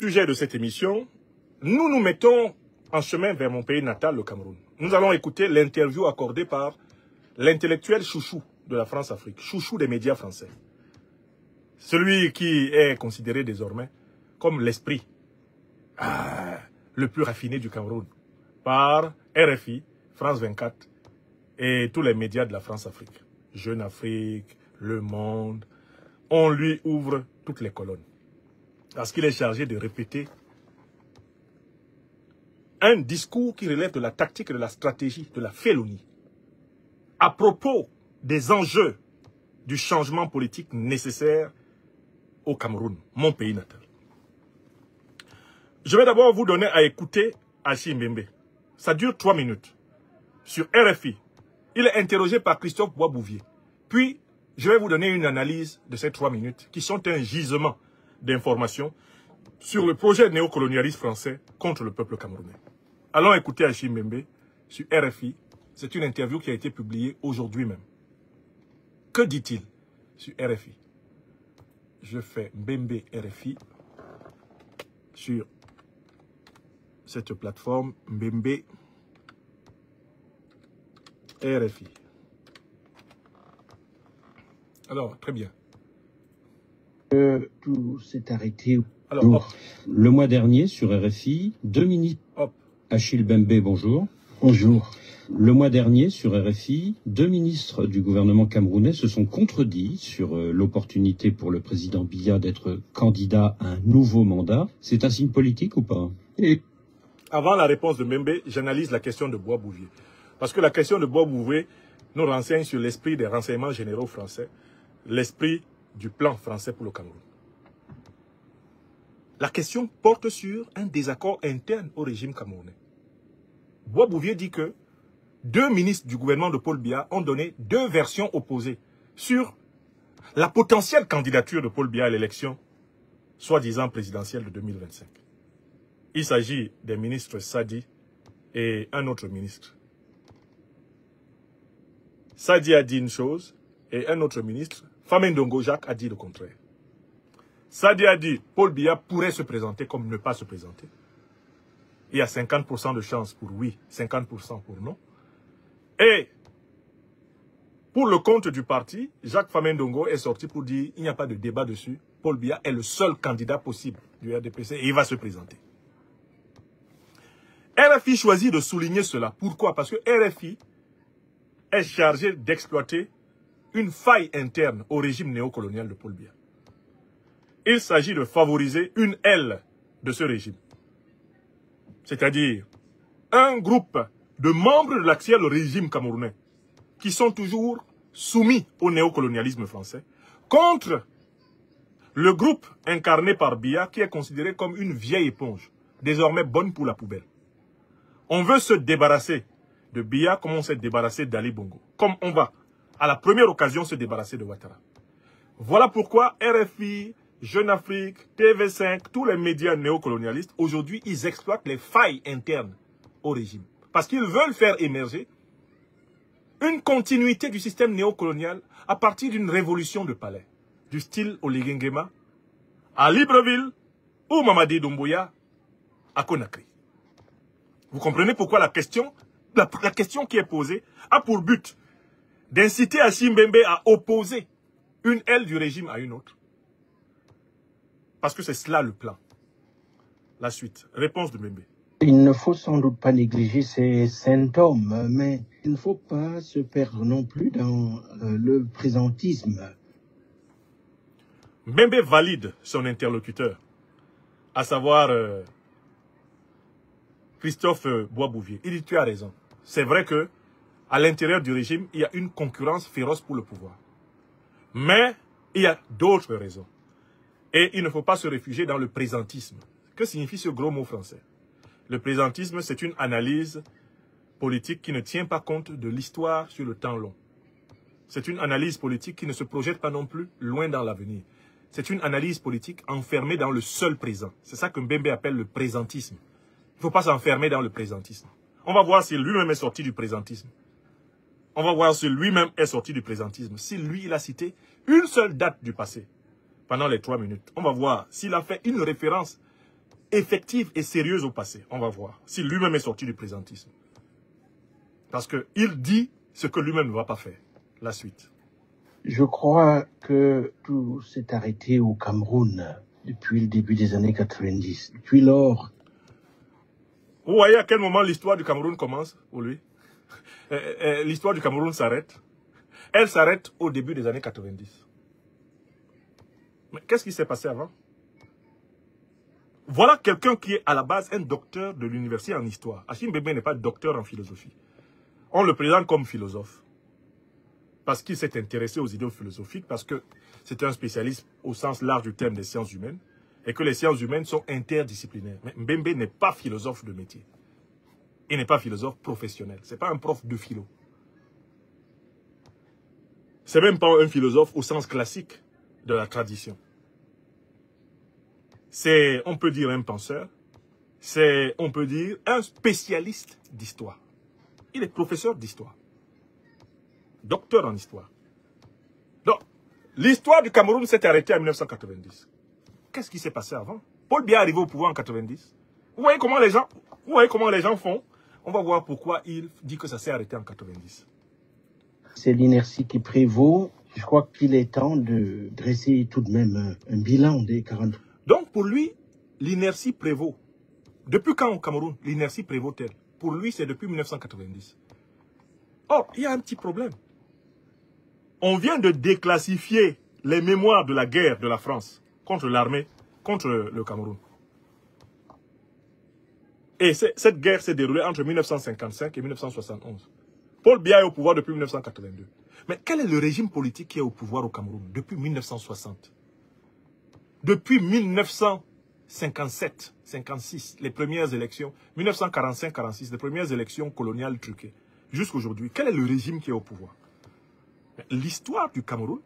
Sujet de cette émission, nous nous mettons en chemin vers mon pays natal, le Cameroun. Nous allons écouter l'interview accordée par l'intellectuel chouchou de la France-Afrique, chouchou des médias français. Celui qui est considéré désormais comme l'esprit le plus raffiné du Cameroun par RFI, France 24 et tous les médias de la France-Afrique. Jeune Afrique, Le Monde, on lui ouvre toutes les colonnes. Parce qu'il est chargé de répéter un discours qui relève de la tactique, de la stratégie, de la félonie. À propos des enjeux du changement politique nécessaire au Cameroun, mon pays natal. Je vais d'abord vous donner à écouter Achille Mbembe. Ça dure 3 minutes. Sur RFI. Il est interrogé par Christophe Boisbouvier. Puis, je vais vous donner une analyse de ces 3 minutes qui sont un gisement d'informations sur le projet néocolonialiste français contre le peuple camerounais. Allons écouter Achille Mbembe sur RFI. C'est une interview qui a été publiée aujourd'hui même. Que dit-il sur RFI? Je fais Mbembe RFI sur cette plateforme Mbembe RFI. Alors, très bien. Tout s'est arrêté. Alors, le mois dernier, sur RFI, 2 ministres... Achille Mbembe, bonjour. Bonjour. Le mois dernier, sur RFI, 2 ministres du gouvernement camerounais se sont contredits sur l'opportunité pour le président Biya d'être candidat à un nouveau mandat. C'est un signe politique ou pas? Avant la réponse de Mbembe, j'analyse la question de Boisbouvier. Parce que la question de Boisbouvier nous renseigne sur l'esprit des renseignements généraux français, l'esprit du plan français pour le Cameroun. La question porte sur un désaccord interne au régime camerounais. Boisbouvier dit que 2 ministres du gouvernement de Paul Biya ont donné 2 versions opposées sur la potentielle candidature de Paul Biya à l'élection, soi-disant présidentielle de 2025. Il s'agit des ministres Sadi et un autre ministre. Sadi a dit une chose et un autre ministre, Famendongo Jacques, a dit le contraire. Sadi a dit Paul Biya pourrait se présenter comme ne pas se présenter. Il y a 50% de chance pour oui, 50% pour non. Et pour le compte du parti, Jacques Famendongo est sorti pour dire il n'y a pas de débat dessus. Paul Biya est le seul candidat possible du RDPC et il va se présenter. RFI choisit de souligner cela. Pourquoi? Parce que RFI est chargé d'exploiter une faille interne au régime néocolonial de Paul Biya. Il s'agit de favoriser une aile de ce régime. C'est-à-dire un groupe de membres de l'actuel régime camerounais qui sont toujours soumis au néocolonialisme français contre le groupe incarné par Biya qui est considéré comme une vieille éponge, désormais bonne pour la poubelle. On veut se débarrasser de Biya comme on s'est débarrassé d'Ali Bongo, comme on va à la première occasion se débarrasser de Ouattara. Voilà pourquoi RFI, Jeune Afrique, TV5, tous les médias néocolonialistes, aujourd'hui, ils exploitent les failles internes au régime. Parce qu'ils veulent faire émerger une continuité du système néocolonial à partir d'une révolution de palais, du style Oligui Nguema, à Libreville ou Mamadi Doumbouya à Conakry. Vous comprenez pourquoi la question qui est posée a pour but d'inciter Achille Mbembe à opposer une aile du régime à une autre. Parce que c'est cela le plan. La suite. Réponse de Mbembe. Il ne faut sans doute pas négliger ces symptômes, mais il ne faut pas se perdre non plus dans le présentisme. Mbembe valide son interlocuteur, à savoir Christophe Boisbouvier. Il dit tu as raison. C'est vrai que à l'intérieur du régime, il y a une concurrence féroce pour le pouvoir. Mais il y a d'autres raisons. Et il ne faut pas se réfugier dans le présentisme. Que signifie ce gros mot français? Le présentisme, c'est une analyse politique qui ne tient pas compte de l'histoire sur le temps long. C'est une analyse politique qui ne se projette pas non plus loin dans l'avenir. C'est une analyse politique enfermée dans le seul présent. C'est ça que Mbembe appelle le présentisme. Il ne faut pas s'enfermer dans le présentisme. On va voir si lui-même est sorti du présentisme. On va voir si lui-même est sorti du présentisme. Si lui, il a cité une seule date du passé pendant les 3 minutes. On va voir s'il a fait une référence effective et sérieuse au passé. On va voir si lui-même est sorti du présentisme. Parce qu'il dit ce que lui-même ne va pas faire. La suite. Je crois que tout s'est arrêté au Cameroun depuis le début des années 90. Depuis lors... Vous voyez à quel moment l'histoire du Cameroun commence pour lui? L'histoire du Cameroun s'arrête. Elle s'arrête au début des années 90. Mais qu'est-ce qui s'est passé avant? Voilà quelqu'un qui est à la base un docteur de l'université en histoire. Hachim Bembe n'est pas docteur en philosophie. On le présente comme philosophe. Parce qu'il s'est intéressé aux idéaux philosophiques, parce que c'est un spécialiste au sens large du terme des sciences humaines, et que les sciences humaines sont interdisciplinaires. Mais Mbembe n'est pas philosophe de métier. Il n'est pas philosophe professionnel. Ce n'est pas un prof de philo. Ce n'est même pas un philosophe au sens classique de la tradition. C'est, on peut dire, un penseur. C'est, on peut dire, un spécialiste d'histoire. Il est professeur d'histoire. Docteur en histoire. Donc, l'histoire du Cameroun s'est arrêtée en 1990. Qu'est-ce qui s'est passé avant? Paul Biya est arrivé au pouvoir en 90. Vous voyez comment les gens font? On va voir pourquoi il dit que ça s'est arrêté en 90. C'est l'inertie qui prévaut. Je crois qu'il est temps de dresser tout de même un bilan des 40. Donc pour lui, l'inertie prévaut. Depuis quand au Cameroun, l'inertie prévaut-elle? Pour lui, c'est depuis 1990. Or, il y a un petit problème. On vient de déclassifier les mémoires de la guerre de la France contre l'armée, contre le Cameroun. Et cette guerre s'est déroulée entre 1955 et 1971. Paul Biya est au pouvoir depuis 1982. Mais quel est le régime politique qui est au pouvoir au Cameroun depuis 1960? Depuis 1957, 56, les premières élections, 1945-46, les premières élections coloniales truquées, jusqu'à aujourd'hui, quel est le régime qui est au pouvoir? L'histoire du Cameroun,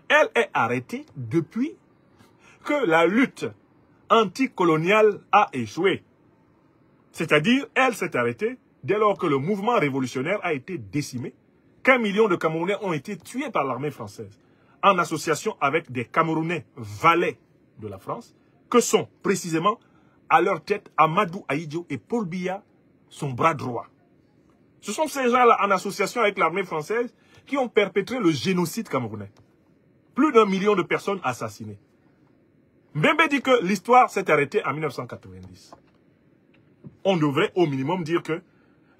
elle est arrêtée depuis que la lutte anticoloniale a échoué. C'est-à-dire, elle s'est arrêtée dès lors que le mouvement révolutionnaire a été décimé, qu'1 million de Camerounais ont été tués par l'armée française, en association avec des Camerounais valets de la France, que sont précisément à leur tête Amadou Ahidjo et Paul Biya, son bras droit. Ce sont ces gens-là, en association avec l'armée française, qui ont perpétré le génocide camerounais. Plus d'1 million de personnes assassinées. Mbembe dit que l'histoire s'est arrêtée en 1990. On devrait au minimum dire que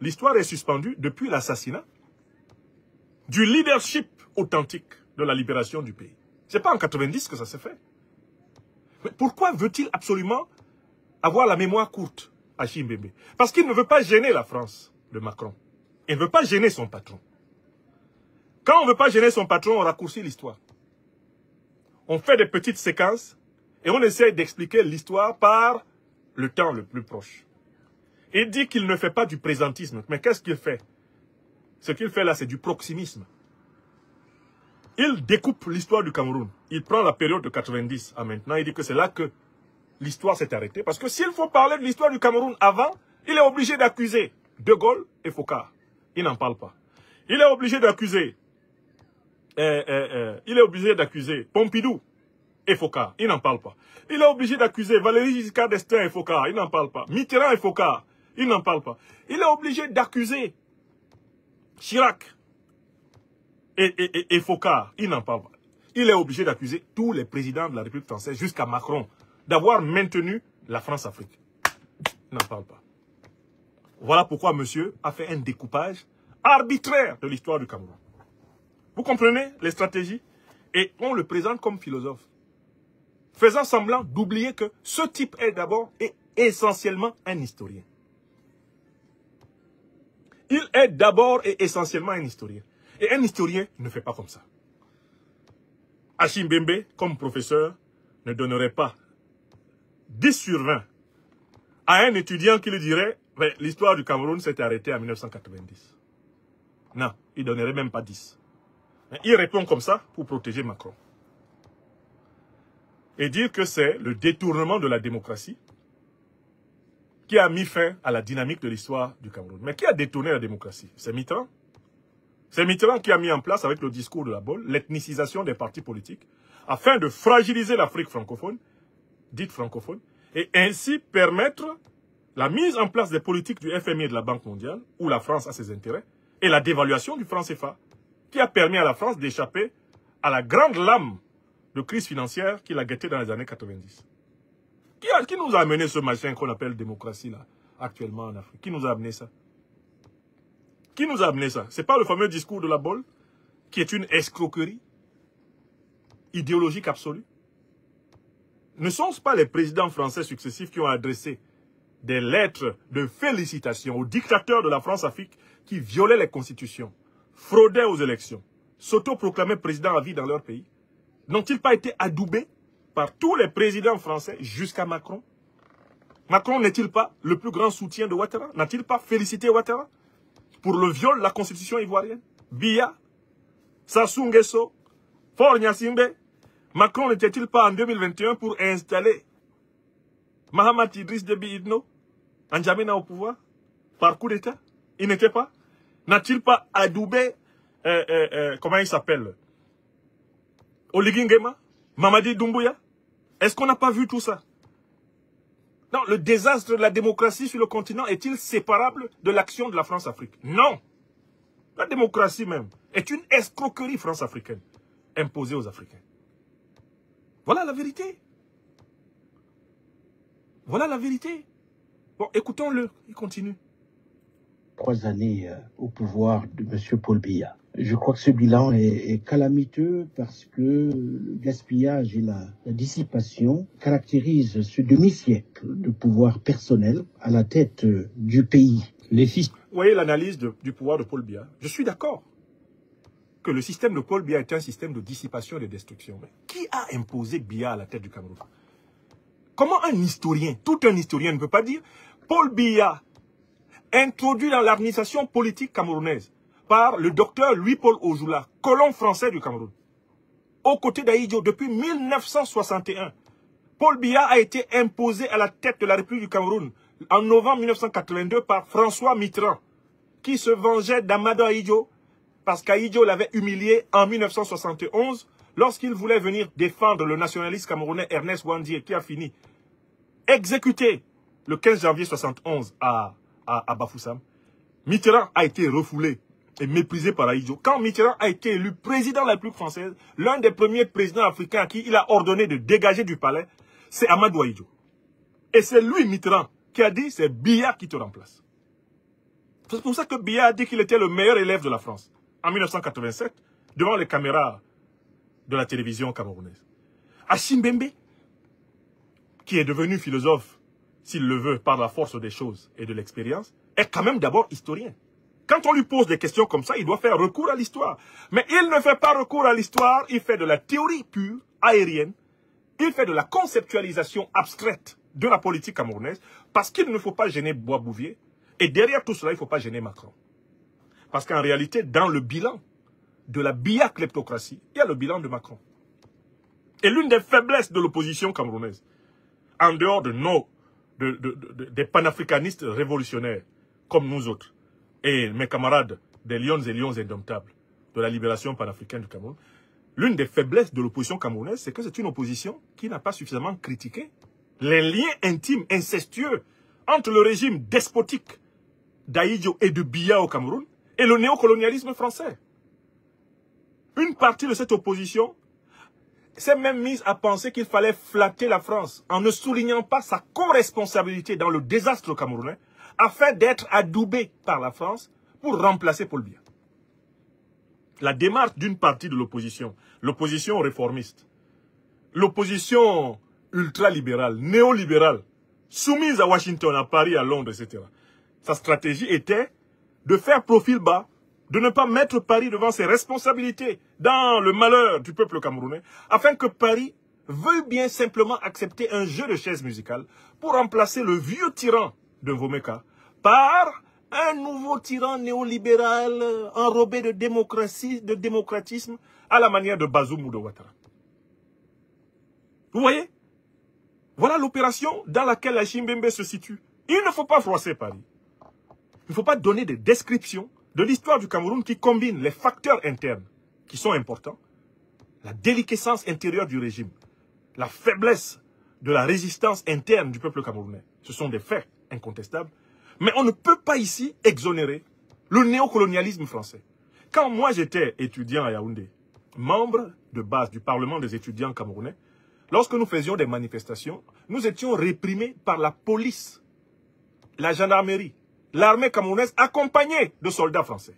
l'histoire est suspendue depuis l'assassinat du leadership authentique de la libération du pays. Ce n'est pas en 90 que ça s'est fait. Mais pourquoi veut-il absolument avoir la mémoire courte, Hachim Bembe? Parce qu'il ne veut pas gêner la France de Macron. Il ne veut pas gêner son patron. Quand on ne veut pas gêner son patron, on raccourcit l'histoire. On fait des petites séquences et on essaie d'expliquer l'histoire par le temps le plus proche. Il dit qu'il ne fait pas du présentisme. Mais qu'est-ce qu'il fait? Ce qu'il fait là, c'est du proximisme. Il découpe l'histoire du Cameroun. Il prend la période de 90 à maintenant. Il dit que c'est là que l'histoire s'est arrêtée. Parce que s'il faut parler de l'histoire du Cameroun avant, il est obligé d'accuser De Gaulle et Foccart. Il n'en parle pas. Il est obligé d'accuser Pompidou et Foccart. Il n'en parle pas. Il est obligé d'accuser Valéry Giscard d'Estaing et Foccart. Il n'en parle pas. Mitterrand et Foccart. Il n'en parle pas. Il est obligé d'accuser Chirac et Foccart. Il n'en parle pas. Il est obligé d'accuser tous les présidents de la République française jusqu'à Macron d'avoir maintenu la France-Afrique. Il n'en parle pas. Voilà pourquoi monsieur a fait un découpage arbitraire de l'histoire du Cameroun. Vous comprenez les stratégies? Et on le présente comme philosophe, faisant semblant d'oublier que ce type est d'abord et essentiellement un historien. Il est d'abord et essentiellement un historien. Et un historien ne fait pas comme ça. Hachim Bembe, comme professeur, ne donnerait pas 10 sur 20 à un étudiant qui lui dirait « l'histoire du Cameroun s'est arrêtée en 1990 ». Non, il ne donnerait même pas 10. Mais il répond comme ça pour protéger Macron. Et dire que c'est le détournement de la démocratie qui a mis fin à la dynamique de l'histoire du Cameroun. Mais qui a détourné la démocratie? C'est Mitterrand. C'est Mitterrand qui a mis en place, avec le discours de la Baule, l'ethnicisation des partis politiques, afin de fragiliser l'Afrique francophone, dite francophone, et ainsi permettre la mise en place des politiques du FMI et de la Banque mondiale, où la France a ses intérêts, et la dévaluation du franc CFA, qui a permis à la France d'échapper à la grande lame de crise financière qui l'a guetté dans les années 90. Qui nous a amené ce machin qu'on appelle démocratie là, actuellement en Afrique? Qui nous a amené ça? Qui nous a amené ça? C'est pas le fameux discours de la Bolle, qui est une escroquerie idéologique absolue? Ne sont-ce pas les présidents français successifs qui ont adressé des lettres de félicitations aux dictateurs de la France-Afrique qui violaient les constitutions, fraudaient aux élections, s'autoproclamaient présidents à vie dans leur pays? N'ont-ils pas été adoubés par tous les présidents français jusqu'à Macron? Macron n'est-il pas le plus grand soutien de Ouattara? N'a-t-il pas félicité Ouattara pour le viol de la constitution ivoirienne? Biya, Sassou Nguesso, Faure Gnassingbé. Macron n'était-il pas en 2021 pour installer Mahamat Idriss Déby Itno, N'Djamena au pouvoir, par coup d'État? Il n'était pas? N'a-t-il pas adoubé, comment il s'appelle, Oligui Nguema, Mamadi Doumbouya? Est-ce qu'on n'a pas vu tout ça? Non, le désastre de la démocratie sur le continent est-il séparable de l'action de la France-Afrique? Non. La démocratie même est une escroquerie france-africaine imposée aux Africains. Voilà la vérité. Voilà la vérité. Bon, écoutons-le, il continue. 3 années au pouvoir de M. Paul Biya. Je crois que ce bilan est calamiteux parce que le gaspillage et la dissipation caractérisent ce demi-siècle de pouvoir personnel à la tête du pays. Les fils... Vous voyez l'analyse du pouvoir de Paul Biya. Je suis d'accord que le système de Paul Biya est un système de dissipation et de destruction. Mais qui a imposé Biya à la tête du Cameroun? Comment un historien, tout un historien ne peut pas dire Paul Biya, introduit dans l'administration politique camerounaise par le docteur Louis-Paul Ojoula, colon français du Cameroun, aux côtés d'Ahidjo depuis 1961. Paul Biya a été imposé à la tête de la République du Cameroun en novembre 1982 par François Mitterrand, qui se vengeait d'Amadou Ahidjo parce qu'Ahidjo l'avait humilié en 1971 lorsqu'il voulait venir défendre le nationaliste camerounais Ernest Ouandié, qui a fini exécuté le 15 janvier 1971 à Bafoussam. Mitterrand a été refoulé et méprisé par Ahidjo. Quand Mitterrand a été élu président de la République française, l'un des premiers présidents africains à qui il a ordonné de dégager du palais, c'est Amadou Ahidjo. Et c'est lui, Mitterrand, qui a dit, c'est Biya qui te remplace. C'est pour ça que Biya a dit qu'il était le meilleur élève de la France, en 1987, devant les caméras de la télévision camerounaise. Hachim Bembe, qui est devenu philosophe, s'il le veut, par la force des choses et de l'expérience, est quand même d'abord historien. Quand on lui pose des questions comme ça, il doit faire recours à l'histoire. Mais il ne fait pas recours à l'histoire, il fait de la théorie pure, aérienne, il fait de la conceptualisation abstraite de la politique camerounaise, parce qu'il ne faut pas gêner Bois-Bouvier, et derrière tout cela, il ne faut pas gêner Macron. Parce qu'en réalité, dans le bilan de la Biya-kleptocratie, il y a le bilan de Macron. Et l'une des faiblesses de l'opposition camerounaise, en dehors de des panafricanistes révolutionnaires, comme nous autres, et mes camarades des lions et lions indomptables de la libération panafricaine du Cameroun, l'une des faiblesses de l'opposition camerounaise, c'est que c'est une opposition qui n'a pas suffisamment critiqué les liens intimes, incestueux, entre le régime despotique d'Ahidjo et de Biya au Cameroun et le néocolonialisme français. Une partie de cette opposition s'est même mise à penser qu'il fallait flatter la France en ne soulignant pas sa co-responsabilité dans le désastre camerounais afin d'être adoubé par la France pour remplacer Paul Biya. La démarche d'une partie de l'opposition réformiste, l'opposition ultralibérale, néolibérale, soumise à Washington, à Paris, à Londres, etc. Sa stratégie était de faire profil bas, de ne pas mettre Paris devant ses responsabilités dans le malheur du peuple camerounais, afin que Paris veuille bien simplement accepter un jeu de chaises musicales pour remplacer le vieux tyran de Vomeka par un nouveau tyran néolibéral enrobé de démocratie, de démocratisme, à la manière de Bazoum ou de Ouattara. Vous voyez? Voilà l'opération dans laquelle Hachim Bembe se situe. Il ne faut pas froisser Paris. Il ne faut pas donner des descriptions de l'histoire du Cameroun qui combine les facteurs internes qui sont importants, la déliquescence intérieure du régime, la faiblesse de la résistance interne du peuple camerounais. Ce sont des faits incontestables. Mais on ne peut pas ici exonérer le néocolonialisme français. Quand moi j'étais étudiant à Yaoundé, membre de base du Parlement des étudiants camerounais, lorsque nous faisions des manifestations, nous étions réprimés par la police, la gendarmerie, l'armée camerounaise accompagnée de soldats français.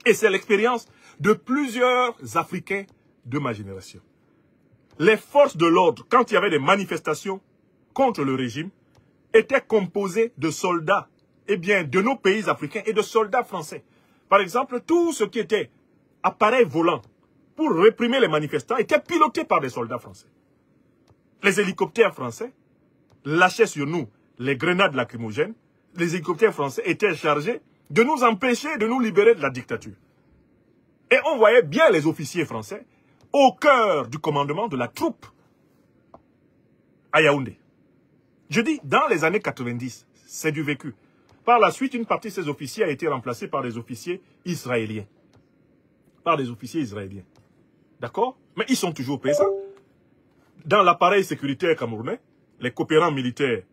Et c'est l'expérience de plusieurs Africains de ma génération. Les forces de l'ordre, quand il y avait des manifestations contre le régime, étaient composées de soldats, de nos pays africains et de soldats français. Par exemple, tout ce qui était appareil volant pour réprimer les manifestants était piloté par des soldats français. Les hélicoptères français lâchaient sur nous les grenades lacrymogènes. Les hélicoptères français étaient chargés de nous empêcher de nous libérer de la dictature. Et on voyait bien les officiers français au cœur du commandement de la troupe à Yaoundé. Je dis, dans les années 90, c'est du vécu. Par la suite, une partie de ces officiers a été remplacée par des officiers israéliens. D'accord? Mais ils sont toujours présents. Dans l'appareil sécuritaire camerounais, les coopérants militaires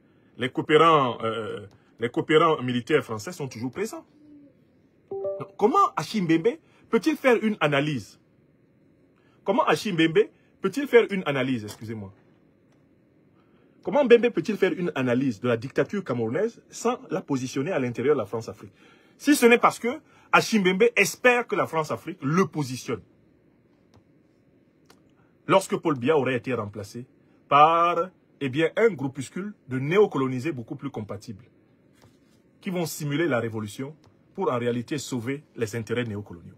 français sont toujours présents. Donc, comment Achim Mbembe peut-il faire une analyse? Comment Mbembe peut-il faire une analyse de la dictature camerounaise sans la positionner à l'intérieur de la France-Afrique? Si ce n'est parce que Achim Mbembe espère que la France-Afrique le positionne. Lorsque Paul Biya aurait été remplacé par un groupuscule de néocolonisés beaucoup plus compatibles qui vont simuler la révolution pour en réalité sauver les intérêts néocoloniaux.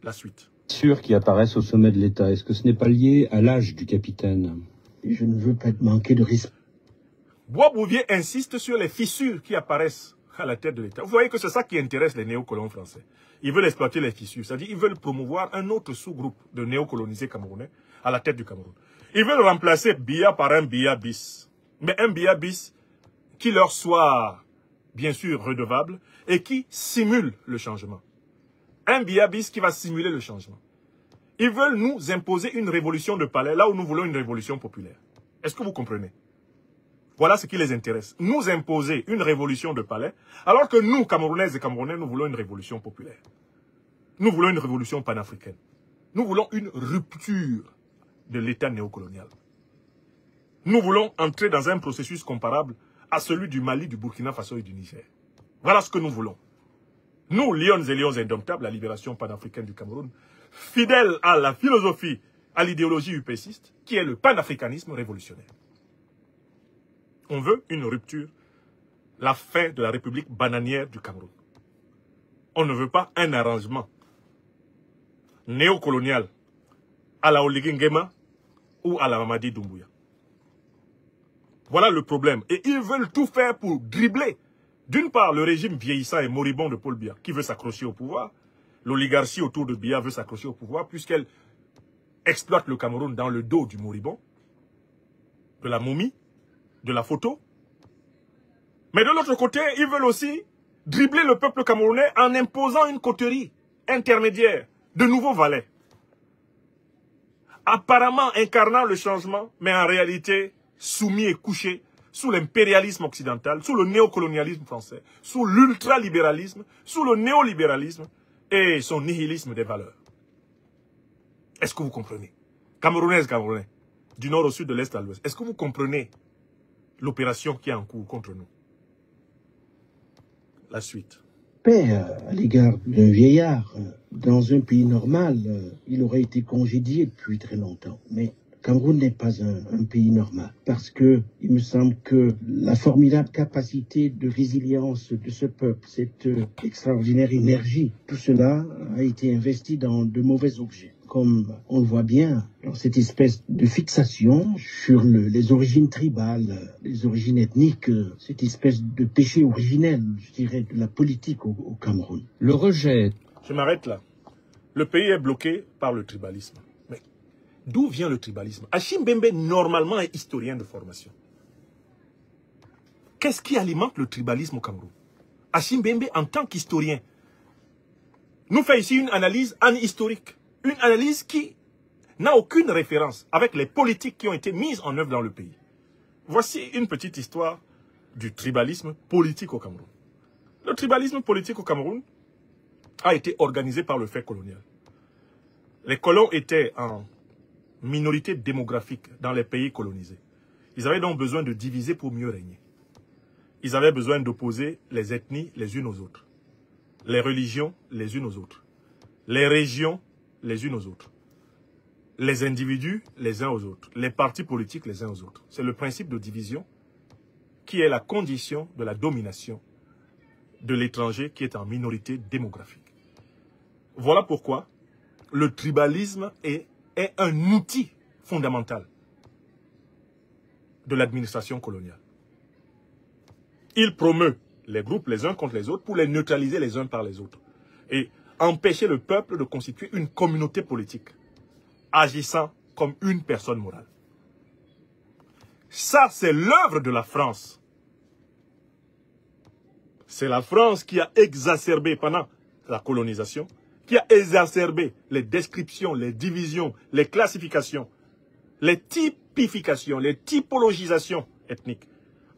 La suite. Sûr qui apparaissent au sommet de l'État. Est-ce que ce n'est pas lié à l'âge du capitaine? Je ne veux pas manquer de respect. Bois-Bouvier insiste sur les fissures qui apparaissent à la tête de l'État. Vous voyez que c'est ça qui intéresse les néocolons français. Ils veulent exploiter les fissures, c'est-à-dire ils veulent promouvoir un autre sous-groupe de néocolonisés camerounais à la tête du Cameroun. Ils veulent remplacer Biya par un Biya bis. Mais un Biya bis qui leur soit, bien sûr, redevable et qui simule le changement. Un Biya bis qui va simuler le changement. Ils veulent nous imposer une révolution de palais là où nous voulons une révolution populaire. Est-ce que vous comprenez? Voilà ce qui les intéresse. Nous imposer une révolution de palais, alors que nous, Camerounaises et Camerounais, nous voulons une révolution populaire. Nous voulons une révolution panafricaine. Nous voulons une rupture de l'État néocolonial. Nous voulons entrer dans un processus comparable à celui du Mali, du Burkina Faso et du Niger. Voilà ce que nous voulons. Nous, lions et lions indomptables, la libération panafricaine du Cameroun, fidèles à la philosophie, à l'idéologie upéciste, qui est le panafricanisme révolutionnaire. On veut une rupture, la fin de la République bananière du Cameroun. On ne veut pas un arrangement néocolonial à la Oligui Nguema ou à la Mamadi Doumbouya. Voilà le problème. Et ils veulent tout faire pour dribbler, d'une part, le régime vieillissant et moribond de Paul Biya, qui veut s'accrocher au pouvoir. L'oligarchie autour de Biya veut s'accrocher au pouvoir, puisqu'elle exploite le Cameroun dans le dos du moribond, de la momie, de la photo. Mais de l'autre côté, ils veulent aussi dribbler le peuple camerounais en imposant une coterie intermédiaire de nouveaux valets. Apparemment incarnant le changement, mais en réalité soumis et couché sous l'impérialisme occidental, sous le néocolonialisme français, sous l'ultralibéralisme, sous le néolibéralisme et son nihilisme des valeurs. Est-ce que vous comprenez? Camerounaises, Camerounais, du nord au sud, de l'est à l'ouest, est-ce que vous comprenez l'opération qui est en cours contre nous? La suite. Paix à l'égard d'un vieillard. Dans un pays normal, il aurait été congédié depuis très longtemps. Mais Cameroun n'est pas un pays normal. Parce que il me semble que la formidable capacité de résilience de ce peuple, cette extraordinaire énergie, tout cela a été investi dans de mauvais objets. Comme on le voit bien, dans cette espèce de fixation sur les origines tribales, les origines ethniques, cette espèce de péché originel, je dirais, de la politique au Cameroun. Le rejet. Je m'arrête là. Le pays est bloqué par le tribalisme. Mais d'où vient le tribalisme? Achim Mbembe, normalement, est historien de formation. Qu'est-ce qui alimente le tribalisme au Cameroun? Achim Mbembe, en tant qu'historien, nous fait ici une analyse anhistorique. Une analyse qui n'a aucune référence avec les politiques qui ont été mises en œuvre dans le pays. Voici une petite histoire du tribalisme politique au Cameroun. Le tribalisme politique au Cameroun a été organisé par le fait colonial. Les colons étaient en minorité démographique dans les pays colonisés. Ils avaient donc besoin de diviser pour mieux régner. Ils avaient besoin d'opposer les ethnies les unes aux autres, les religions les unes aux autres, les régions les unes aux autres, les individus les uns aux autres, les partis politiques les uns aux autres. C'est le principe de division qui est la condition de la domination de l'étranger qui est en minorité démographique. Voilà pourquoi le tribalisme est un outil fondamental de l'administration coloniale. Il promeut les groupes les uns contre les autres pour les neutraliser les uns par les autres et empêcher le peuple de constituer une communauté politique agissant comme une personne morale. Ça, c'est l'œuvre de la France. C'est la France qui a exacerbé pendant la colonisation, qui a exacerbé les descriptions, les divisions, les classifications, les typifications, les typologisations ethniques,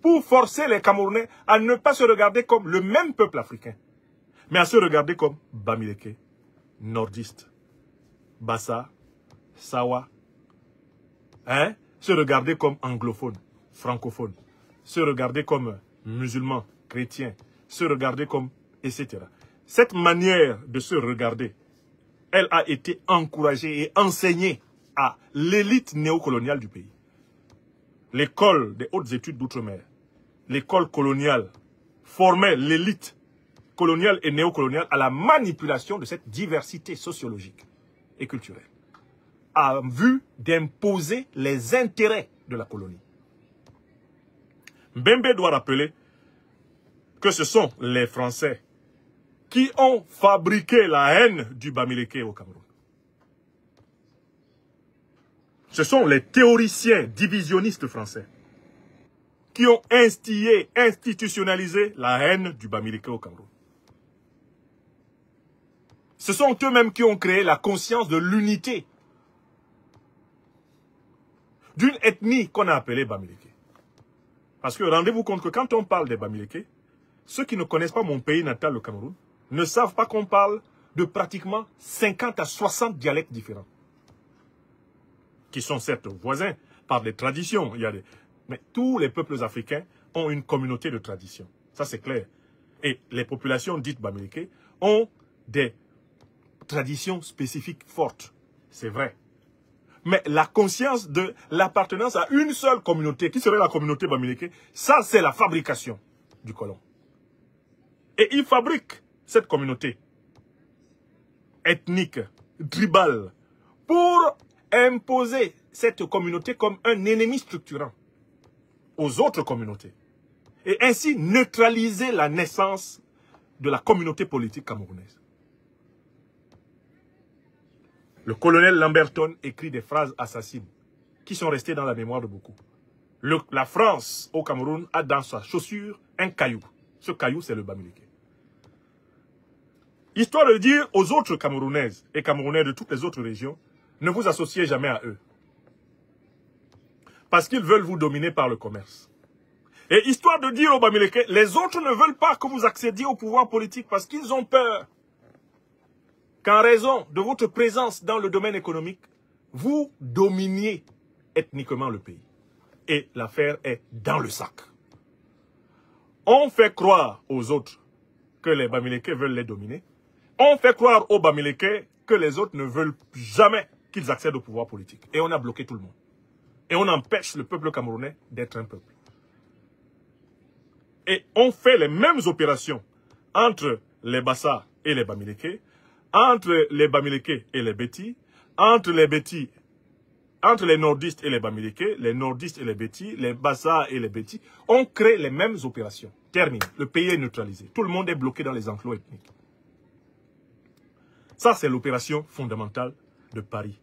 pour forcer les Camerounais à ne pas se regarder comme le même peuple africain, mais à se regarder comme Bamileke, nordiste, Bassa, Sawa, se regarder comme anglophone, francophone, se regarder comme musulman, chrétien, se regarder comme etc. Cette manière de se regarder, elle a été encouragée et enseignée à l'élite néocoloniale du pays. L'école des hautes études d'outre-mer, l'école coloniale, formait l'élite coloniale et néocoloniale à la manipulation de cette diversité sociologique et culturelle, en vue d'imposer les intérêts de la colonie. Mbembe doit rappeler que ce sont les Français qui ont fabriqué la haine du Bamileke au Cameroun. Ce sont les théoriciens divisionnistes français qui ont institutionnalisé la haine du Bamileke au Cameroun. Ce sont eux-mêmes qui ont créé la conscience de l'unité d'une ethnie qu'on a appelée Bamileke. Parce que rendez-vous compte que quand on parle des Bamileke, ceux qui ne connaissent pas mon pays natal, le Cameroun, ne savent pas qu'on parle de pratiquement 50 à 60 dialectes différents, qui sont certes voisins par des traditions. Mais tous les peuples africains ont une communauté de traditions. Ça, c'est clair. Et les populations dites Bamileke ont des traditions spécifiques fortes. C'est vrai. Mais la conscience de l'appartenance à une seule communauté, qui serait la communauté Bamileke, ça, c'est la fabrication du colon. Et il fabrique cette communauté ethnique, tribale, pour imposer cette communauté comme un ennemi structurant aux autres communautés. Et ainsi neutraliser la naissance de la communauté politique camerounaise. Le colonel Lamberton écrit des phrases assassines qui sont restées dans la mémoire de beaucoup. La France au Cameroun a dans sa chaussure un caillou. Ce caillou, c'est le Bamileke. Histoire de dire aux autres Camerounaises et Camerounais de toutes les autres régions, ne vous associez jamais à eux. Parce qu'ils veulent vous dominer par le commerce. Et histoire de dire aux Bamileke, les autres ne veulent pas que vous accédiez au pouvoir politique parce qu'ils ont peur qu'en raison de votre présence dans le domaine économique, vous dominiez ethniquement le pays. Et l'affaire est dans le sac. On fait croire aux autres que les Bamileke veulent les dominer. On fait croire aux Bamileke que les autres ne veulent jamais qu'ils accèdent au pouvoir politique. Et on a bloqué tout le monde. Et on empêche le peuple camerounais d'être un peuple. Et on fait les mêmes opérations entre les Bassa et les Bamileke, entre les Bamileke et les Beti, entre les nordistes et les Bamileke, les nordistes et les Beti, les Bassa et les Beti. On crée les mêmes opérations. Terminé. Le pays est neutralisé. Tout le monde est bloqué dans les enclos ethniques. Ça, c'est l'opération fondamentale de Paris.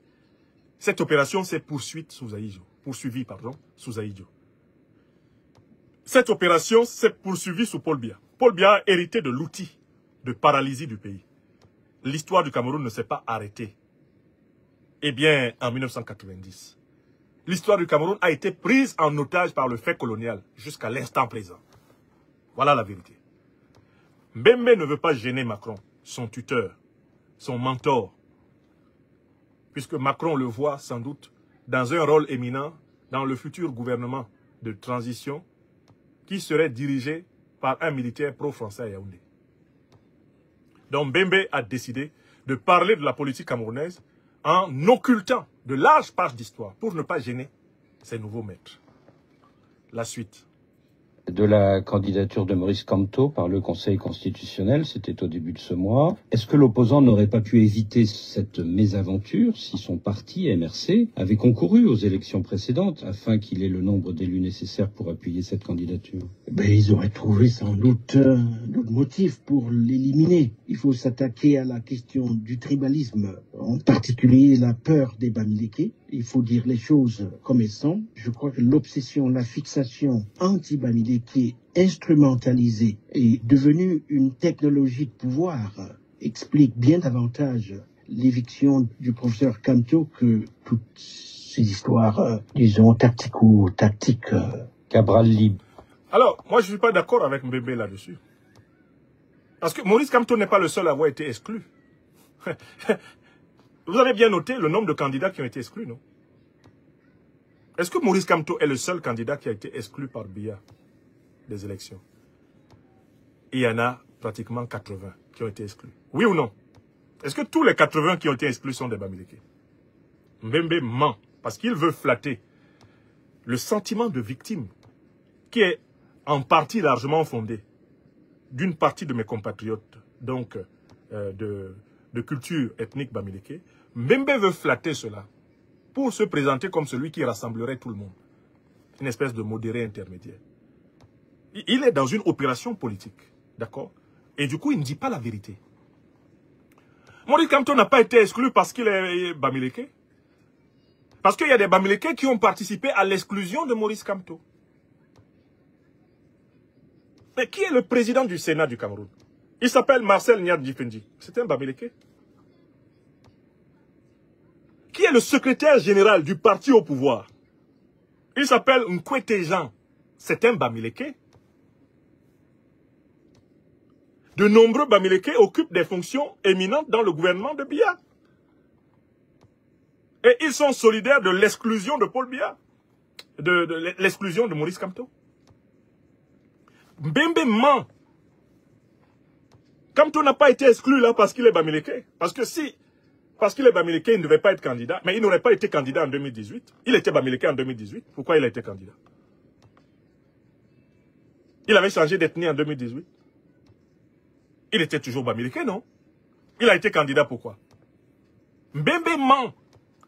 Cette opération s'est poursuivie sous Ahidjo. Cette opération s'est poursuivie sous Paul Biya. Paul Biya a hérité de l'outil de paralysie du pays. L'histoire du Cameroun ne s'est pas arrêtée Eh bien, en 1990, l'histoire du Cameroun a été prise en otage par le fait colonial jusqu'à l'instant présent. Voilà la vérité. Mbembe ne veut pas gêner Macron, son tuteur, son mentor, puisque Macron le voit sans doute dans un rôle éminent dans le futur gouvernement de transition qui serait dirigé par un militaire pro-français à Yaoundé. Donc Mbembe a décidé de parler de la politique camerounaise en occultant de larges pages d'histoire pour ne pas gêner ses nouveaux maîtres. La suite. De la candidature de Maurice Kamto par le Conseil constitutionnel, c'était au début de ce mois. Est-ce que l'opposant n'aurait pas pu éviter cette mésaventure si son parti, MRC, avait concouru aux élections précédentes afin qu'il ait le nombre d'élus nécessaires pour appuyer cette candidature? Ils auraient trouvé sans doute d'autres motifs pour l'éliminer. Il faut s'attaquer à la question du tribalisme, en particulier la peur des Bamileke. Il faut dire les choses comme elles sont. Je crois que l'obsession, la fixation anti-Bamileke instrumentalisée est devenue une technologie de pouvoir, explique bien davantage l'éviction du professeur Kamto que toutes ces histoires, disons, tactiques. Cabral libre. Alors, moi je ne suis pas d'accord avec Mbembe là-dessus. Parce que Maurice Kamto n'est pas le seul à avoir été exclu. Vous avez bien noté le nombre de candidats qui ont été exclus, non? Est-ce que Maurice Kamto est le seul candidat qui a été exclu par Biya des élections? Il y en a pratiquement 80 qui ont été exclus. Oui ou non? Est-ce que tous les 80 qui ont été exclus sont des Bamileke? Mbembe ment parce qu'il veut flatter le sentiment de victime qui est en partie largement fondé d'une partie de mes compatriotes, donc de culture ethnique Bamileke. Mbembe veut flatter cela pour se présenter comme celui qui rassemblerait tout le monde. Une espèce de modéré intermédiaire. Il est dans une opération politique, d'accord? Et du coup, il ne dit pas la vérité. Maurice Kamto n'a pas été exclu parce qu'il est Bamileke. Parce qu'il y a des Bamileke qui ont participé à l'exclusion de Maurice Kamto. Mais qui est le président du Sénat du Cameroun? Il s'appelle Marcel Niad Djifendi. C'est un Bamileke. Qui est le secrétaire général du parti au pouvoir? Il s'appelle Nkwete Jean. C'est un Bamileke. De nombreux Bamileke occupent des fonctions éminentes dans le gouvernement de Biya. Et ils sont solidaires de l'exclusion de Paul Biya. De l'exclusion de Maurice Kamto. Mbembe ment. Kamto n'a pas été exclu là parce qu'il est Bamileke. Parce qu'il est Bamileke, il ne devait pas être candidat. Mais il n'aurait pas été candidat en 2018. Il était Bamileke en 2018. Pourquoi il a été candidat? Il avait changé d'ethnie en 2018. Il était toujours Bamileke, non? Il a été candidat pourquoi? Mbembe ment.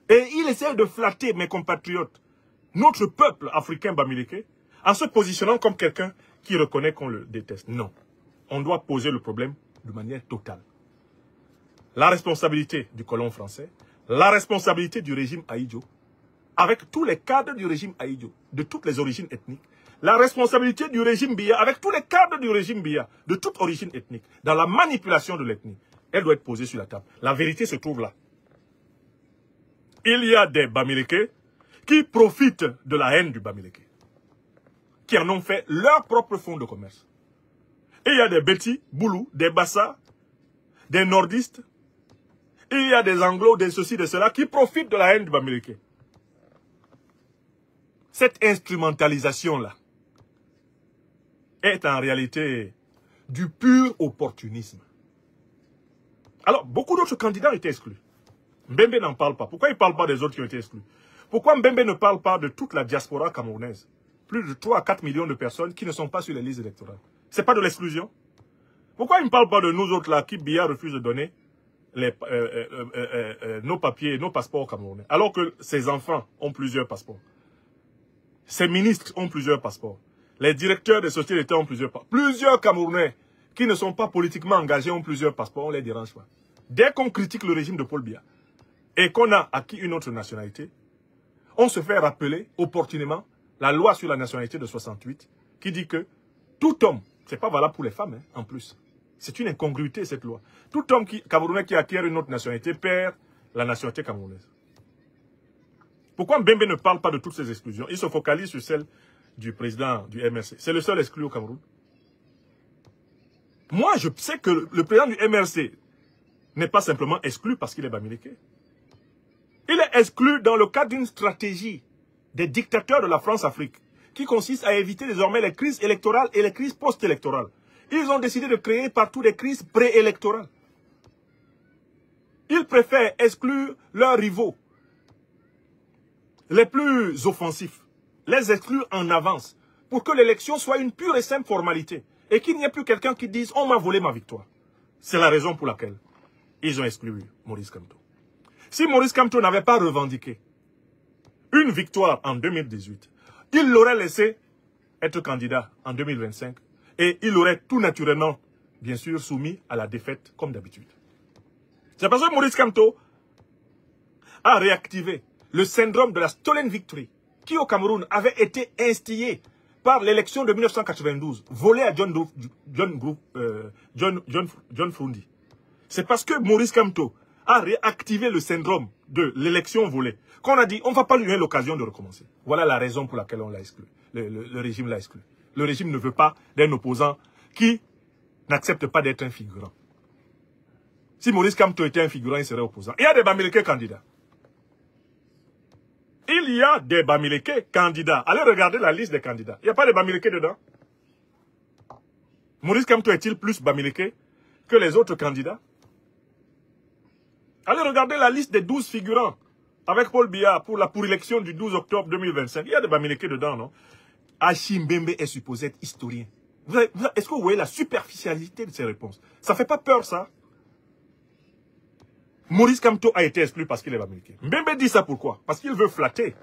Et il essaie de flatter mes compatriotes, notre peuple africain Bamileke, en se positionnant comme quelqu'un qui reconnaît qu'on le déteste. Non. On doit poser le problème de manière totale. La responsabilité du colon français, la responsabilité du régime Ahidjo, avec tous les cadres du régime Ahidjo, de toutes les origines ethniques, la responsabilité du régime Biya, avec tous les cadres du régime Biya, de toute origine ethnique, dans la manipulation de l'ethnie, elle doit être posée sur la table. La vérité se trouve là. Il y a des Bamileke qui profitent de la haine du Bamileke, qui en ont fait leur propre fonds de commerce. Et il y a des Beti, Boulou, des Bassa, des nordistes, et il y a des anglos, des ceci, des cela, qui profitent de la haine du Bamileke. Cette instrumentalisation-là est en réalité du pur opportunisme. Alors, beaucoup d'autres candidats ont été exclus. Mbembe n'en parle pas. Pourquoi il ne parle pas des autres qui ont été exclus? Pourquoi Mbembe ne parle pas de toute la diaspora camerounaise? Plus de 3 à 4 millions de personnes qui ne sont pas sur les listes électorales. Ce n'est pas de l'exclusion? Pourquoi il ne parle pas de nous autres là qui Biya refuse de donner nos papiers, nos passeports camerounais, alors que ses enfants ont plusieurs passeports? Ses ministres ont plusieurs passeports. Les directeurs des sociétés d'État ont plusieurs passeports. Plusieurs Camerounais qui ne sont pas politiquement engagés ont plusieurs passeports. On ne les dérange pas. Dès qu'on critique le régime de Paul Biya et qu'on a acquis une autre nationalité, on se fait rappeler opportunément la loi sur la nationalité de 68 qui dit que tout homme, ce n'est pas valable pour les femmes hein, en plus. C'est une incongruité cette loi. Tout homme camerounais qui acquiert une autre nationalité perd la nationalité camerounaise. Pourquoi Mbembe ne parle pas de toutes ces exclusions? Il se focalise sur celle du président du MRC. C'est le seul exclu au Cameroun. Moi, je sais que le président du MRC n'est pas simplement exclu parce qu'il est bamileke. Il est exclu dans le cadre d'une stratégie des dictateurs de la France-Afrique qui consiste à éviter désormais les crises électorales et les crises post-électorales. Ils ont décidé de créer partout des crises préélectorales. Ils préfèrent exclure leurs rivaux les plus offensifs, les exclure en avance pour que l'élection soit une pure et simple formalité et qu'il n'y ait plus quelqu'un qui dise « on m'a volé ma victoire ». C'est la raison pour laquelle ils ont exclu Maurice Kamto. Si Maurice Kamto n'avait pas revendiqué une victoire en 2018, il l'aurait laissé être candidat en 2025 et il aurait tout naturellement, bien sûr, soumis à la défaite comme d'habitude. C'est parce que Maurice Kamto a réactivé le syndrome de la stolen victory qui au Cameroun avait été instillé par l'élection de 1992, volée à John Frundi. C'est parce que Maurice Kamto a réactivé le syndrome de l'élection volée qu'on a dit on ne va pas lui donner l'occasion de recommencer. Voilà la raison pour laquelle on l'a exclu. Le régime l'a exclu. Le régime ne veut pas d'un opposant qui n'accepte pas d'être un figurant. Si Maurice Kamto était un figurant, il serait opposant. Il y a des Bamileke candidats. Il y a des Bamileke candidats. Allez regarder la liste des candidats. Il n'y a pas de Bamileke dedans. Maurice Kamto est-il plus Bamileke que les autres candidats? Allez regarder la liste des 12 figurants avec Paul Biya pour l'élection du 12 octobre 2025. Il y a des Bamileke dedans, non? Achim Mbembe est supposé être historien. Est-ce que vous voyez la superficialité de ces réponses? Ça ne fait pas peur, ça? Maurice Kamto a été exclu parce qu'il est bamileke. Mbembe dit ça pourquoi? Parce qu'il veut flatter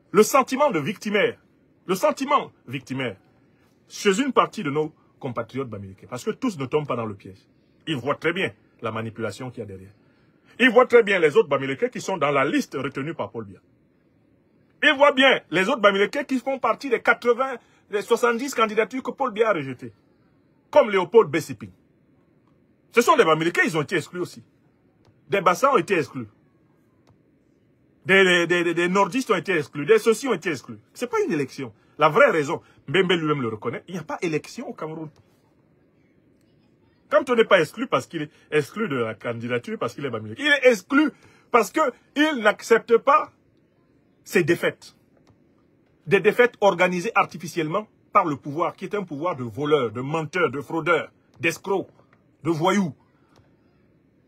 le sentiment de victimaire. Le sentiment victimaire chez une partie de nos compatriotes bamileke. Parce que tous ne tombent pas dans le piège. Ils voient très bien la manipulation qu'il y a derrière. Ils voient très bien les autres bamileke qui sont dans la liste retenue par Paul Biya. Ils voient bien les autres bamileke qui font partie des 80, des 70 candidatures que Paul Biya a rejetées. Comme Léopold Bessiping. Ce sont des bamileke, ils ont été exclus aussi. Des bassins ont été exclus. Des nordistes ont été exclus. Des socios ont été exclus. Ce n'est pas une élection. La vraie raison, Mbembe lui-même le reconnaît, il n'y a pas élection au Cameroun. Quand on n'est pas exclu parce qu'il est exclu de la candidature, parce qu'il est bamileke, il est exclu parce qu'il n'accepte pas ses défaites. Des défaites organisées artificiellement par le pouvoir, qui est un pouvoir de voleurs, de menteurs, de fraudeurs, d'escrocs, de voyous.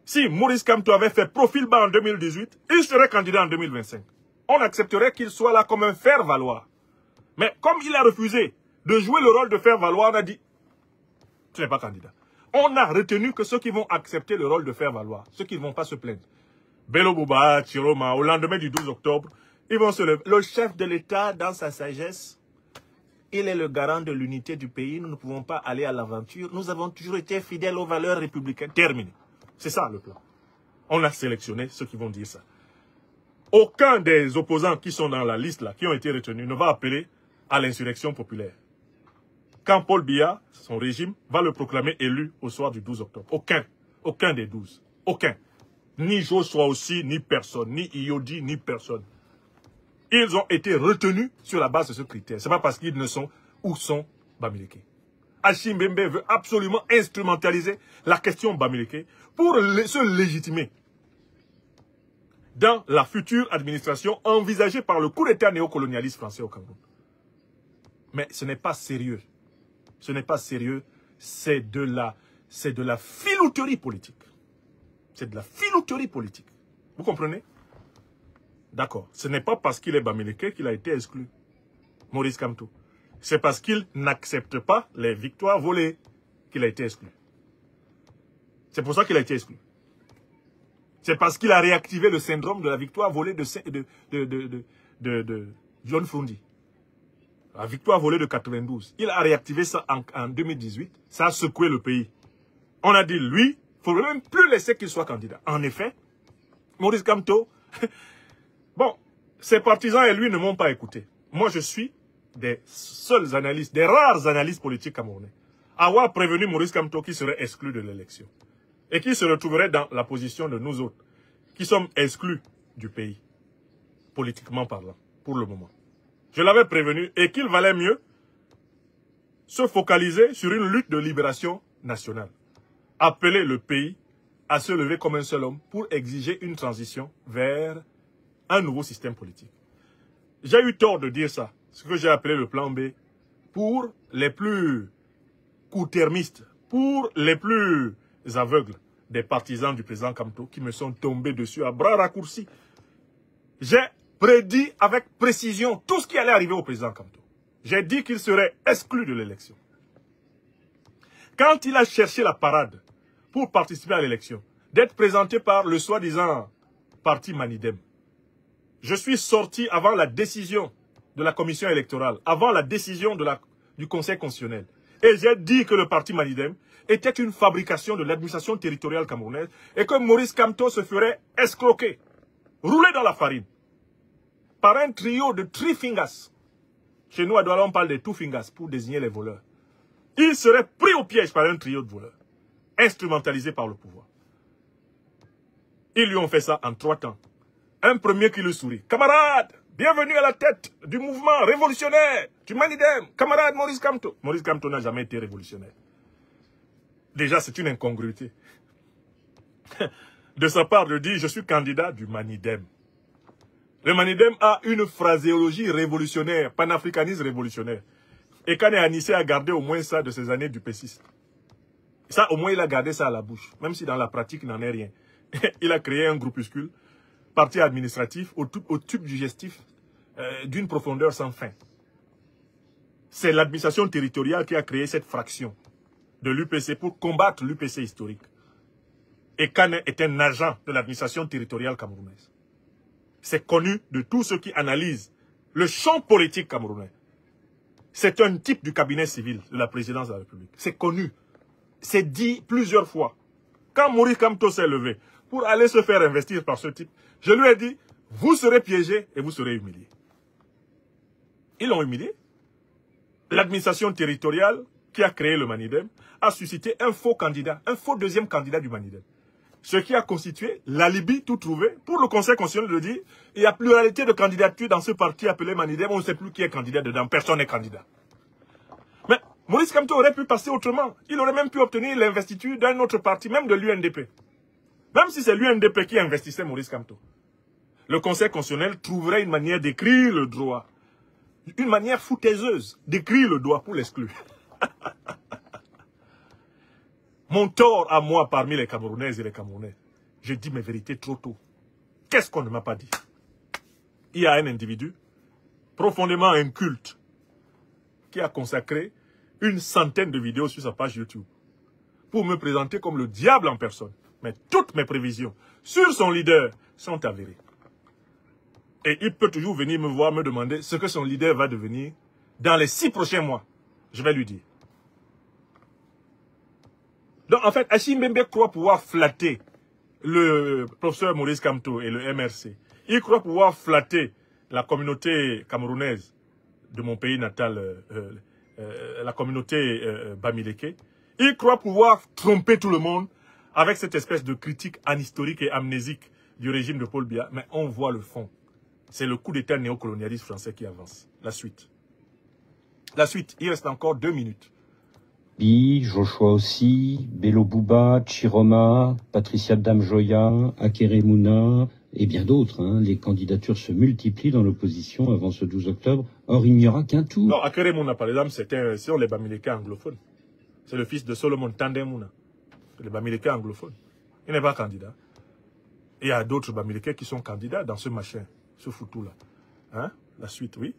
Si Maurice Kamto avait fait profil bas en 2018, il serait candidat en 2025. On accepterait qu'il soit là comme un faire-valoir. Mais comme il a refusé de jouer le rôle de faire-valoir, on a dit, tu n'es pas candidat. On a retenu que ceux qui vont accepter le rôle de faire-valoir, ceux qui ne vont pas se plaindre. Bello Bouba, Chiroma, au lendemain du 12 octobre, ils vont se lever. Le chef de l'État, dans sa sagesse, il est le garant de l'unité du pays. Nous ne pouvons pas aller à l'aventure. Nous avons toujours été fidèles aux valeurs républicaines. Terminé. C'est ça le plan. On a sélectionné ceux qui vont dire ça. Aucun des opposants qui sont dans la liste là, qui ont été retenus, ne va appeler à l'insurrection populaire. Quand Paul Biya, son régime, va le proclamer élu au soir du 12 octobre. Aucun des 12. Aucun. Ni Joshua aussi, ni personne. Ni Iodi, ni personne. Ils ont été retenus sur la base de ce critère. Ce n'est pas parce qu'ils ne sont ou sont bamileke. Achim Mbembe veut absolument instrumentaliser la question bamileke pour se légitimer dans la future administration envisagée par le coup d'État néocolonialiste français au Cameroun. Mais ce n'est pas sérieux. Ce n'est pas sérieux. C'est de la filouterie politique. C'est de la filouterie politique. Vous comprenez? D'accord. Ce n'est pas parce qu'il est bamileke qu'il a été exclu. Maurice Kamto. C'est parce qu'il n'accepte pas les victoires volées qu'il a été exclu. C'est pour ça qu'il a été exclu. C'est parce qu'il a réactivé le syndrome de la victoire volée de John Frundi. La victoire volée de 92. Il a réactivé ça en 2018. Ça a secoué le pays. On a dit, lui, il ne faut même plus laisser qu'il soit candidat. En effet, Maurice Kamto, bon, ses partisans et lui ne m'ont pas écouté. Moi, je suis des seuls analystes, des rares analystes politiques camerounais, à avoir prévenu Maurice Kamto qui serait exclu de l'élection. Et qui se retrouverait dans la position de nous autres, qui sommes exclus du pays. politiquement parlant, pour le moment. Je l'avais prévenu et qu'il valait mieux se focaliser sur une lutte de libération nationale. Appeler le pays à se lever comme un seul homme pour exiger une transition vers un nouveau système politique. J'ai eu tort de dire ça, ce que j'ai appelé le plan B, pour les plus court-termistes, pour les plus aveugles des partisans du président Kamto qui me sont tombés dessus à bras raccourcis. J'ai prédit avec précision tout ce qui allait arriver au président Kamto. J'ai dit qu'il serait exclu de l'élection. Quand il a cherché la parade pour participer à l'élection, d'être présenté par le soi-disant parti Manidem, je suis sorti avant la décision de la commission électorale, avant la décision du Conseil constitutionnel. Et j'ai dit que le parti Manidem était une fabrication de l'administration territoriale camerounaise et que Maurice Kamto se ferait escroquer, rouler dans la farine, par un trio de three fingers. Chez nous, à Douala, on parle de two fingers pour désigner les voleurs. Il serait pris au piège par un trio de voleurs, instrumentalisé par le pouvoir. Ils lui ont fait ça en 3 temps. Un premier qui lui sourit. Camarade, bienvenue à la tête du mouvement révolutionnaire du Manidem. Camarade Maurice Kamto. Maurice Kamto n'a jamais été révolutionnaire. Déjà, c'est une incongruité. De sa part, de dire, je suis candidat du Manidem. Le Manidem a une phraséologie révolutionnaire, panafricaniste révolutionnaire. Et Kane Anissé a gardé au moins ça de ses années du P6. Ça, au moins, il a gardé ça à la bouche. Même si dans la pratique, il n'en est rien. Il a créé un groupuscule, parti administratif, au tube digestif, d'une profondeur sans fin. C'est l'administration territoriale qui a créé cette fraction de l'UPC pour combattre l'UPC historique. Et Kane est un agent de l'administration territoriale camerounaise. C'est connu de tous ceux qui analysent le champ politique camerounais. C'est un type du cabinet civil de la présidence de la République. C'est connu. C'est dit plusieurs fois. Quand Maurice Kamto s'est levé pour aller se faire investir par ce type, je lui ai dit, vous serez piégé et vous serez humilié. Ils l'ont humilié. L'administration territoriale qui a créé le Manidem a suscité un faux candidat, un faux deuxième candidat du Manidem. Ce qui a constitué l'alibi tout trouvé pour le Conseil constitutionnel de dire il y a pluralité de candidatures dans ce parti appelé Manidem, on ne sait plus qui est candidat dedans, personne n'est candidat. Mais Maurice Kamto aurait pu passer autrement. Il aurait même pu obtenir l'investiture d'un autre parti, même de l'UNDP. Même si c'est l'UNDP qui investissait Maurice Kamto. Le Conseil constitutionnel trouverait une manière d'écrire le droit. Une manière foutaiseuse d'écrire le droit pour l'exclure. Mon tort à moi parmi les Camerounaises et les Camerounais. Je dis mes vérités trop tôt. Qu'est-ce qu'on ne m'a pas dit? Il y a un individu profondément inculte qui a consacré une centaine de vidéos sur sa page YouTube pour me présenter comme le diable en personne. Mais toutes mes prévisions sur son leader sont avérées. Et il peut toujours venir me voir, me demander ce que son leader va devenir dans les 6 prochains mois. Je vais lui dire. Donc en fait, Achim Mbembe croit pouvoir flatter le professeur Maurice Kamto et le MRC. Il croit pouvoir flatter la communauté camerounaise de mon pays natal, la communauté Bamileke. Il croit pouvoir tromper tout le monde avec cette espèce de critique anhistorique et amnésique du régime de Paul Biya. Mais on voit le fond. C'est le coup d'état néocolonialiste français qui avance. La suite. La suite. Il reste encore 2 minutes. Joshua aussi, Bello Bouba, Chiroma, Patricia Damjoya, Akere Mouna et bien d'autres. Les candidatures se multiplient dans l'opposition avant ce 12 octobre. Or, il n'y aura qu'un tour. Non, Akere Mouna, par exemple, c'est sur les Bamileke anglophones. C'est le fils de Solomon Tandem Mouna. Les Bamileke anglophones. Il n'est pas candidat. Il y a d'autres Bamileke qui sont candidats dans ce machin, ce foutu-là. Hein? La suite, oui.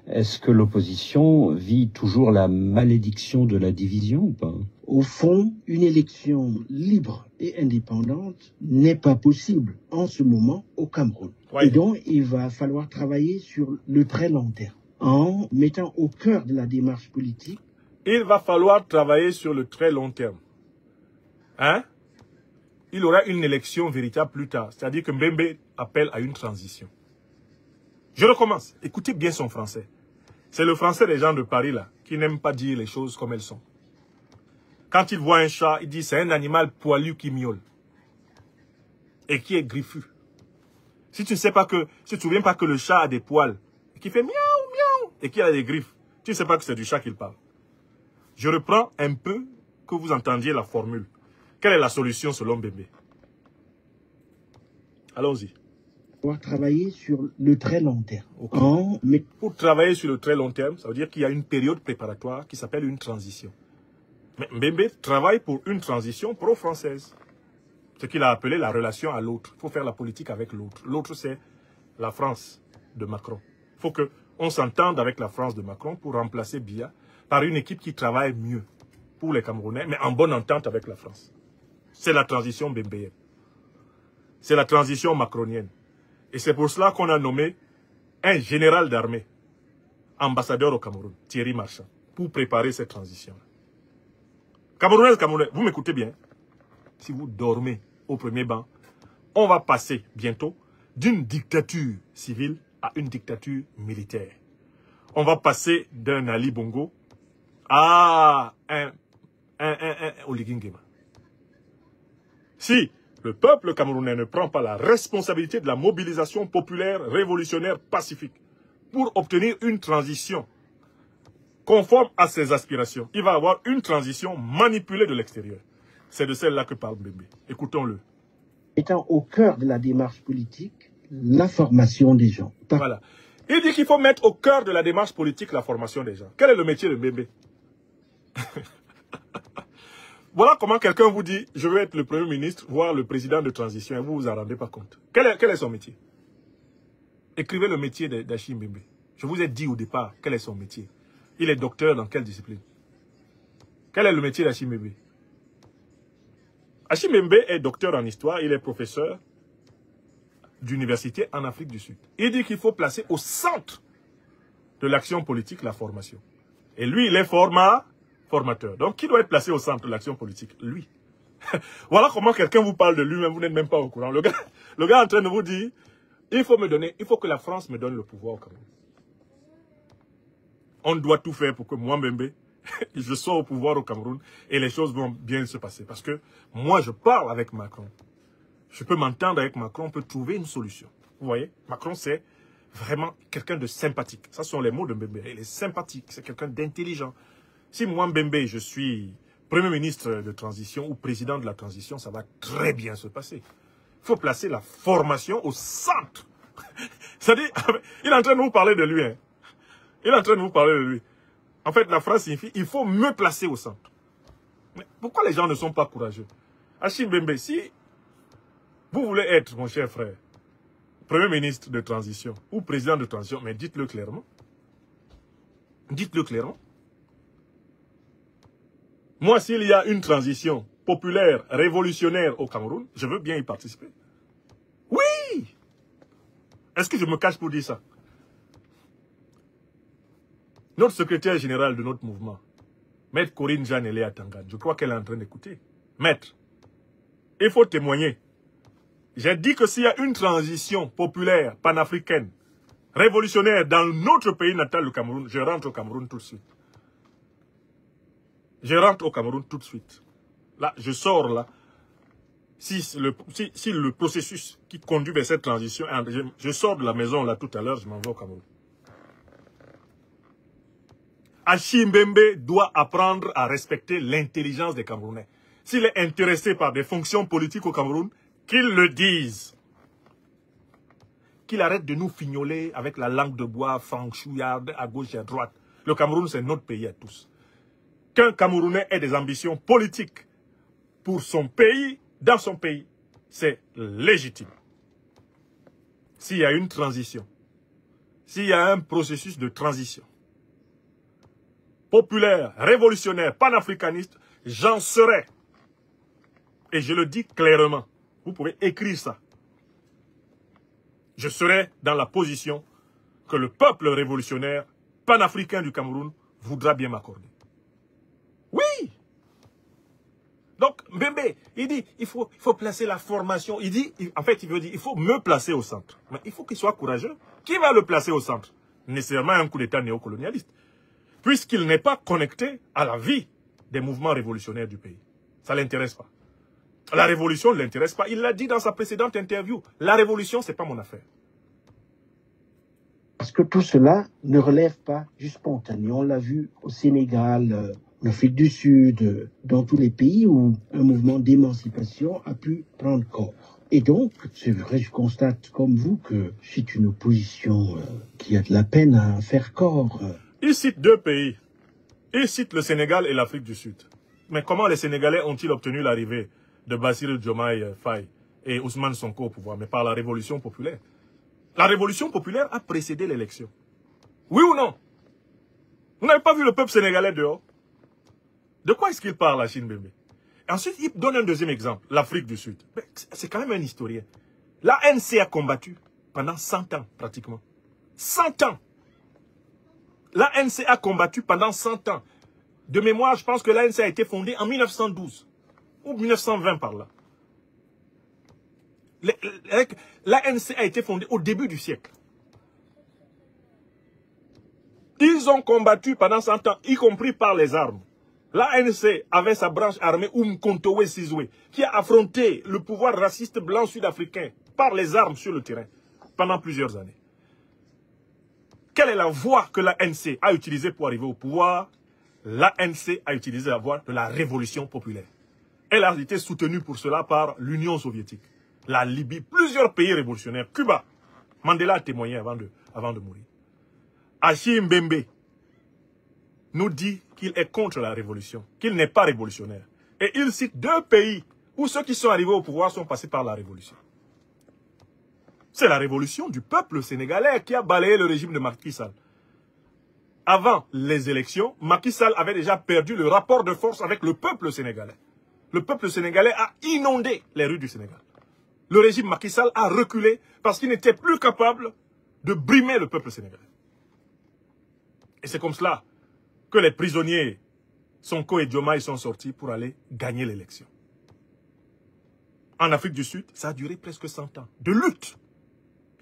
Est-ce que l'opposition vit toujours la malédiction de la division ou pas? Au fond, une élection libre et indépendante n'est pas possible en ce moment au Cameroun. Ouais. Et donc, il va falloir travailler sur le très long terme, en mettant au cœur de la démarche politique. Il va falloir travailler sur le très long terme. Hein? Il y aura une élection véritable plus tard. C'est-à-dire que Mbembe appelle à une transition. Je recommence. Écoutez bien son français. C'est le français des gens de Paris, là, qui n'aiment pas dire les choses comme elles sont. Quand il voit un chat, il dit c'est un animal poilu qui miaule. Et qui est griffu. Si tu ne sais pas que, si tu ne te souviens pas que le chat a des poils, et qui fait miaou, miaou, et qui a des griffes, tu ne sais pas que c'est du chat qu'il parle. Je reprends un peu que vous entendiez la formule. Quelle est la solution selon Bembé? Allons-y. On va travailler sur le très long terme. Okay. Pour travailler sur le très long terme, ça veut dire qu'il y a une période préparatoire qui s'appelle une transition. Mais Mbembe travaille pour une transition pro-française. Ce qu'il a appelé la relation à l'autre. Il faut faire la politique avec l'autre. L'autre, c'est la France de Macron. Il faut qu'on s'entende avec la France de Macron pour remplacer Biya par une équipe qui travaille mieux pour les Camerounais, mais en bonne entente avec la France. C'est la transition bembéenne. C'est la transition macronienne. Et c'est pour cela qu'on a nommé un général d'armée, ambassadeur au Cameroun, Thierry Marchand, pour préparer cette transition. Camerounais, Camerounais, vous m'écoutez bien. Si vous dormez au premier banc, on va passer bientôt d'une dictature civile à une dictature militaire. On va passer d'un Ali Bongo à un Oligui Nguema. Si le peuple camerounais ne prend pas la responsabilité de la mobilisation populaire, révolutionnaire, pacifique, pour obtenir une transition conforme à ses aspirations, il va avoir une transition manipulée de l'extérieur. C'est de celle-là que parle Bembé. Écoutons-le. Étant au cœur de la démarche politique, la formation des gens. Voilà. Il dit qu'il faut mettre au cœur de la démarche politique la formation des gens. Quel est le métier de Bembé? Voilà comment quelqu'un vous dit, je veux être le Premier ministre, voire le président de transition, et vous vous en rendez pas compte. Quel est son métier? Écrivez le métier d'Achim Bembé. Je vous ai dit au départ, quel est son métier. Il est docteur dans quelle discipline? Quel est le métier d'Achim Bembé? Achim Bembé est docteur en histoire, il est professeur d'université en Afrique du Sud. Il dit qu'il faut placer au centre de l'action politique la formation. Et lui, il est formateur. Donc, qui doit être placé au centre de l'action politique? Lui. Voilà comment quelqu'un vous parle de lui-même, vous n'êtes même pas au courant. Le gars est en train de vous dire, il faut que la France me donne le pouvoir au Cameroun. On doit tout faire pour que moi, Bembé, je sois au pouvoir au Cameroun et les choses vont bien se passer. Parce que moi, je parle avec Macron. Je peux m'entendre avec Macron, on peut trouver une solution. Vous voyez, Macron, c'est vraiment quelqu'un de sympathique. Ça sont les mots de Bembé. Il est sympathique, c'est quelqu'un d'intelligent. Si moi, Bembé, je suis Premier ministre de transition ou président de la transition, ça va très bien se passer. Il faut placer la formation au centre. C'est-à-dire, il est en train de vous parler de lui. Hein. Il est en train de vous parler de lui. En fait, la phrase signifie, il faut me placer au centre. Mais pourquoi les gens ne sont pas courageux? Achim Bembé, si vous voulez être, mon cher frère, Premier ministre de transition ou président de transition, mais dites-le clairement. Dites-le clairement. Moi, s'il y a une transition populaire, révolutionnaire au Cameroun, je veux bien y participer. Oui! Est-ce que je me cache pour dire ça? Notre secrétaire général de notre mouvement, Maître Corinne Jeanne Eléa Tangan, je crois qu'elle est en train d'écouter. Maître, il faut témoigner. J'ai dit que s'il y a une transition populaire, panafricaine, révolutionnaire dans notre pays natal, le Cameroun, je rentre au Cameroun tout de suite. Je rentre au Cameroun tout de suite. Là, je sors là. Si le processus qui conduit vers cette transition, je sors de la maison là tout à l'heure, je m'en vais au Cameroun. Achim Bembé doit apprendre à respecter l'intelligence des Camerounais. S'il est intéressé par des fonctions politiques au Cameroun, qu'il le dise. Qu'il arrête de nous fignoler avec la langue de bois, franchouillarde, à gauche et à droite. Le Cameroun, c'est notre pays à tous. Qu'un Camerounais ait des ambitions politiques pour son pays, dans son pays, c'est légitime. S'il y a une transition, s'il y a un processus de transition, populaire, révolutionnaire, panafricaniste, j'en serai. Et je le dis clairement. Vous pouvez écrire ça. Je serai dans la position que le peuple révolutionnaire, panafricain du Cameroun, voudra bien m'accorder. Oui! Donc, Bembé, il dit, il faut placer la formation. Il dit, en fait, il veut dire, il faut me placer au centre. Mais il faut qu'il soit courageux. Qui va le placer au centre? Nécessairement un coup d'État néocolonialiste. Puisqu'il n'est pas connecté à la vie des mouvements révolutionnaires du pays. Ça ne l'intéresse pas. La révolution ne l'intéresse pas. Il l'a dit dans sa précédente interview. La révolution, ce n'est pas mon affaire. Parce que tout cela ne relève pas du spontané. On l'a vu au Sénégal, en Afrique du Sud, dans tous les pays où un mouvement d'émancipation a pu prendre corps. Et donc, c'est vrai, je constate comme vous que c'est une opposition qui a de la peine à faire corps. Il cite deux pays. Il cite le Sénégal et l'Afrique du Sud. Mais comment les Sénégalais ont-ils obtenu l'arrivée de Bassirou Diomaye Faye et Ousmane Sonko au pouvoir? Mais par la révolution populaire. La révolution populaire a précédé l'élection. Oui ou non? Vous n'avez pas vu le peuple sénégalais dehors? De quoi est-ce qu'il parle, Achille Mbembe? Ensuite, il donne un deuxième exemple, l'Afrique du Sud. C'est quand même un historien. L'ANC a combattu pendant 100 ans, pratiquement. 100 ans. L'ANC a combattu pendant 100 ans. De mémoire, je pense que l'ANC a été fondée en 1912. Ou 1920 par là. L'ANC a été fondée au début du siècle. Ils ont combattu pendant 100 ans, y compris par les armes. L'ANC avait sa branche armée Umkhonto Sizwe, qui a affronté le pouvoir raciste blanc sud-africain par les armes sur le terrain pendant plusieurs années. Quelle est la voie que l'ANC a utilisée pour arriver au pouvoir? L'ANC a utilisé la voie de la révolution populaire. Elle a été soutenue pour cela par l'Union soviétique, la Libye, plusieurs pays révolutionnaires, Cuba. Mandela a témoigné avant de mourir. Achille Mbembe nous dit qu'il est contre la révolution, qu'il n'est pas révolutionnaire. Et il cite deux pays où ceux qui sont arrivés au pouvoir sont passés par la révolution. C'est la révolution du peuple sénégalais qui a balayé le régime de Macky Sall. Avant les élections, Macky Sall avait déjà perdu le rapport de force avec le peuple sénégalais. Le peuple sénégalais a inondé les rues du Sénégal. Le régime Macky Sall a reculé parce qu'il n'était plus capable de brimer le peuple sénégalais. Et c'est comme cela que les prisonniers Sonko et Diomaye sont sortis pour aller gagner l'élection. En Afrique du Sud, ça a duré presque 100 ans de lutte,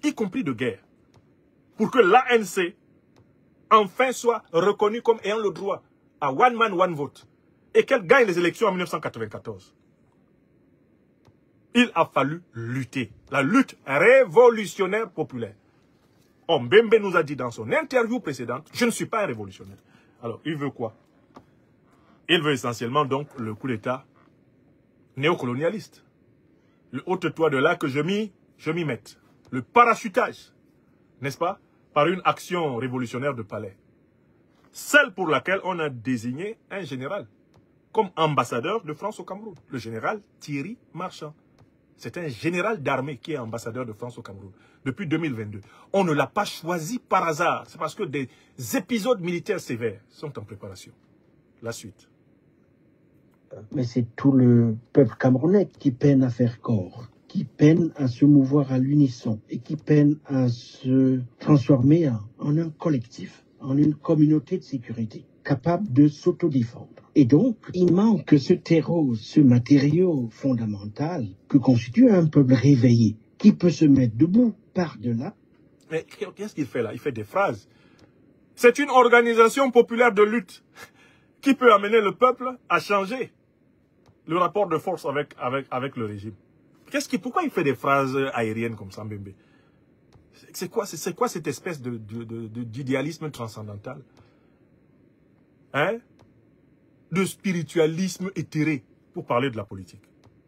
y compris de guerre, pour que l'ANC enfin soit reconnue comme ayant le droit à one man, one vote, et qu'elle gagne les élections en 1994. Il a fallu lutter, la lutte révolutionnaire populaire. Mbembe nous a dit dans son interview précédente, je ne suis pas un révolutionnaire. Alors, il veut quoi? Il veut essentiellement donc le coup d'État néocolonialiste. Le haute-toit de là que je m'y mette. Le parachutage, n'est-ce pas? Par une action révolutionnaire de palais. Celle pour laquelle on a désigné un général comme ambassadeur de France au Cameroun. Le général Thierry Marchand. C'est un général d'armée qui est ambassadeur de France au Cameroun depuis 2022. On ne l'a pas choisi par hasard. C'est parce que des épisodes militaires sévères sont en préparation. La suite. Mais c'est tout le peuple camerounais qui peine à faire corps, qui peine à se mouvoir à l'unisson et qui peine à se transformer en un collectif, en une communauté de sécurité capable de s'autodéfendre. Et donc, il manque ce terreau, ce matériau fondamental que constitue un peuple réveillé, qui peut se mettre debout par-delà. Mais qu'est-ce qu'il fait là? Il fait des phrases. C'est une organisation populaire de lutte qui peut amener le peuple à changer le rapport de force avec le régime. Pourquoi il fait des phrases aériennes comme ça, Mbembe? C'est quoi cette espèce d'idéalisme transcendantal? Hein? De spiritualisme éthéré pour parler de la politique.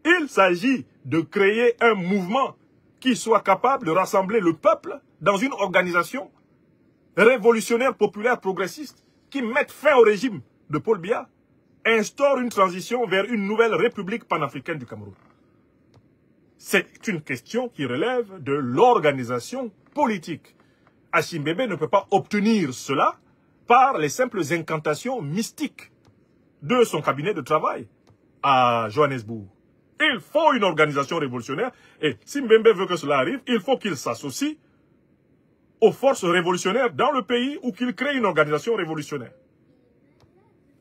Il s'agit de créer un mouvement qui soit capable de rassembler le peuple dans une organisation révolutionnaire, populaire, progressiste, qui mette fin au régime de Paul Biya, instaure une transition vers une nouvelle république panafricaine du Cameroun. C'est une question qui relève de l'organisation politique. Achille Mbembe ne peut pas obtenir cela par les simples incantations mystiques de son cabinet de travail à Johannesburg. Il faut une organisation révolutionnaire et si Mbembe veut que cela arrive, il faut qu'il s'associe aux forces révolutionnaires dans le pays ou qu'il crée une organisation révolutionnaire.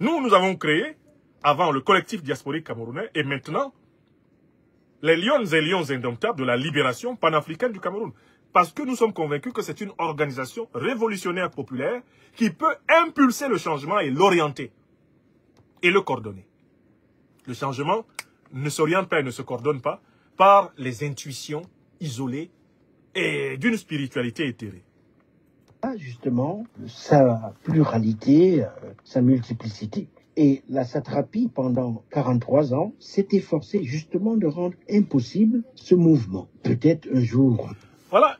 Nous avons créé, avant le collectif diasporique camerounais et maintenant, les lions et lions indomptables de la libération panafricaine du Cameroun. Parce que nous sommes convaincus que c'est une organisation révolutionnaire populaire qui peut impulser le changement et l'orienter. Et le coordonner. Le changement ne s'oriente pas et ne se coordonne pas par les intuitions isolées et d'une spiritualité éthérée. Justement, sa pluralité, sa multiplicité. Et la satrapie, pendant 43 ans, s'est efforcée justement de rendre impossible ce mouvement. Peut-être un jour. Voilà,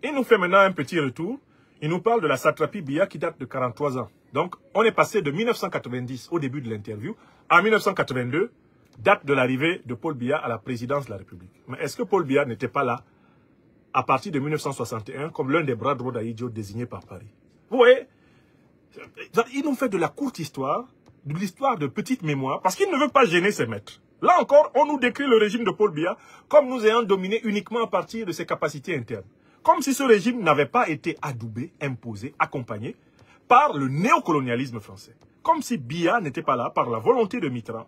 il nous fait maintenant un petit retour. Il nous parle de la satrapie Biya qui date de 43 ans. Donc, on est passé de 1990, au début de l'interview, à 1982, date de l'arrivée de Paul Biya à la présidence de la République. Mais est-ce que Paul Biya n'était pas là à partir de 1961 comme l'un des bras droits d'Ahidjo désignés par Paris? Vous voyez, il nous fait de la courte histoire, de l'histoire de petite mémoire, parce qu'il ne veut pas gêner ses maîtres. Là encore, on nous décrit le régime de Paul Biya comme nous ayant dominé uniquement à partir de ses capacités internes. Comme si ce régime n'avait pas été adoubé, imposé, accompagné par le néocolonialisme français. Comme si Biya n'était pas là par la volonté de Mitterrand,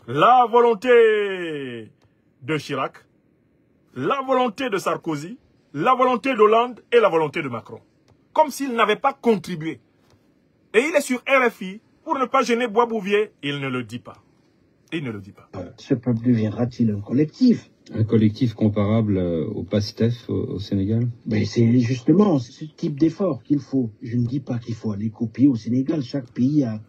la volonté de Chirac, la volonté de Sarkozy, la volonté d'Hollande et la volonté de Macron. Comme s'il n'avait pas contribué. Et il est sur RFI pour ne pas gêner Bois-Bouvier. Il ne le dit pas. Il ne le dit pas. Ce peuple deviendra-t-il un collectif? Un collectif comparable au PASTEF au Sénégal? Mais c'est justement ce type d'effort qu'il faut. Je ne dis pas qu'il faut aller copier au Sénégal. Chaque pays a...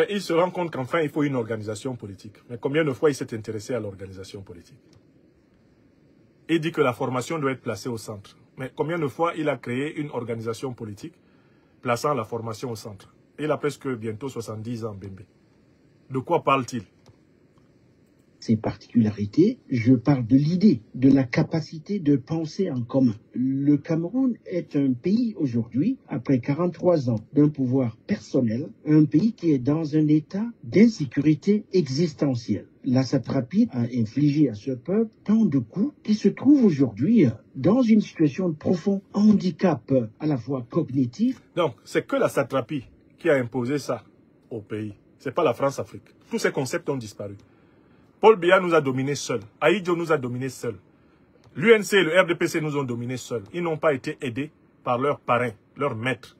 il se rend compte qu'enfin, il faut une organisation politique. Mais combien de fois il s'est intéressé à l'organisation politique? Il dit que la formation doit être placée au centre. Mais combien de fois il a créé une organisation politique plaçant la formation au centre? Il a presque bientôt 70 ans, Bembe. De quoi parle-t-il? Ces particularités, je parle de l'idée, de la capacité de penser en commun. Le Cameroun est un pays aujourd'hui, après 43 ans d'un pouvoir personnel, un pays qui est dans un état d'insécurité existentielle. La satrapie a infligé à ce peuple tant de coups qui se trouve aujourd'hui dans une situation de profond handicap à la fois cognitif. Donc, c'est que la satrapie qui a imposé ça au pays. Ce n'est pas la France-Afrique. Tous ces concepts ont disparu. Paul Biya nous a dominés seuls. Ahidjo nous a dominés seuls. L'UNC et le RDPC nous ont dominés seuls. Ils n'ont pas été aidés par leurs parrains, leurs maîtres.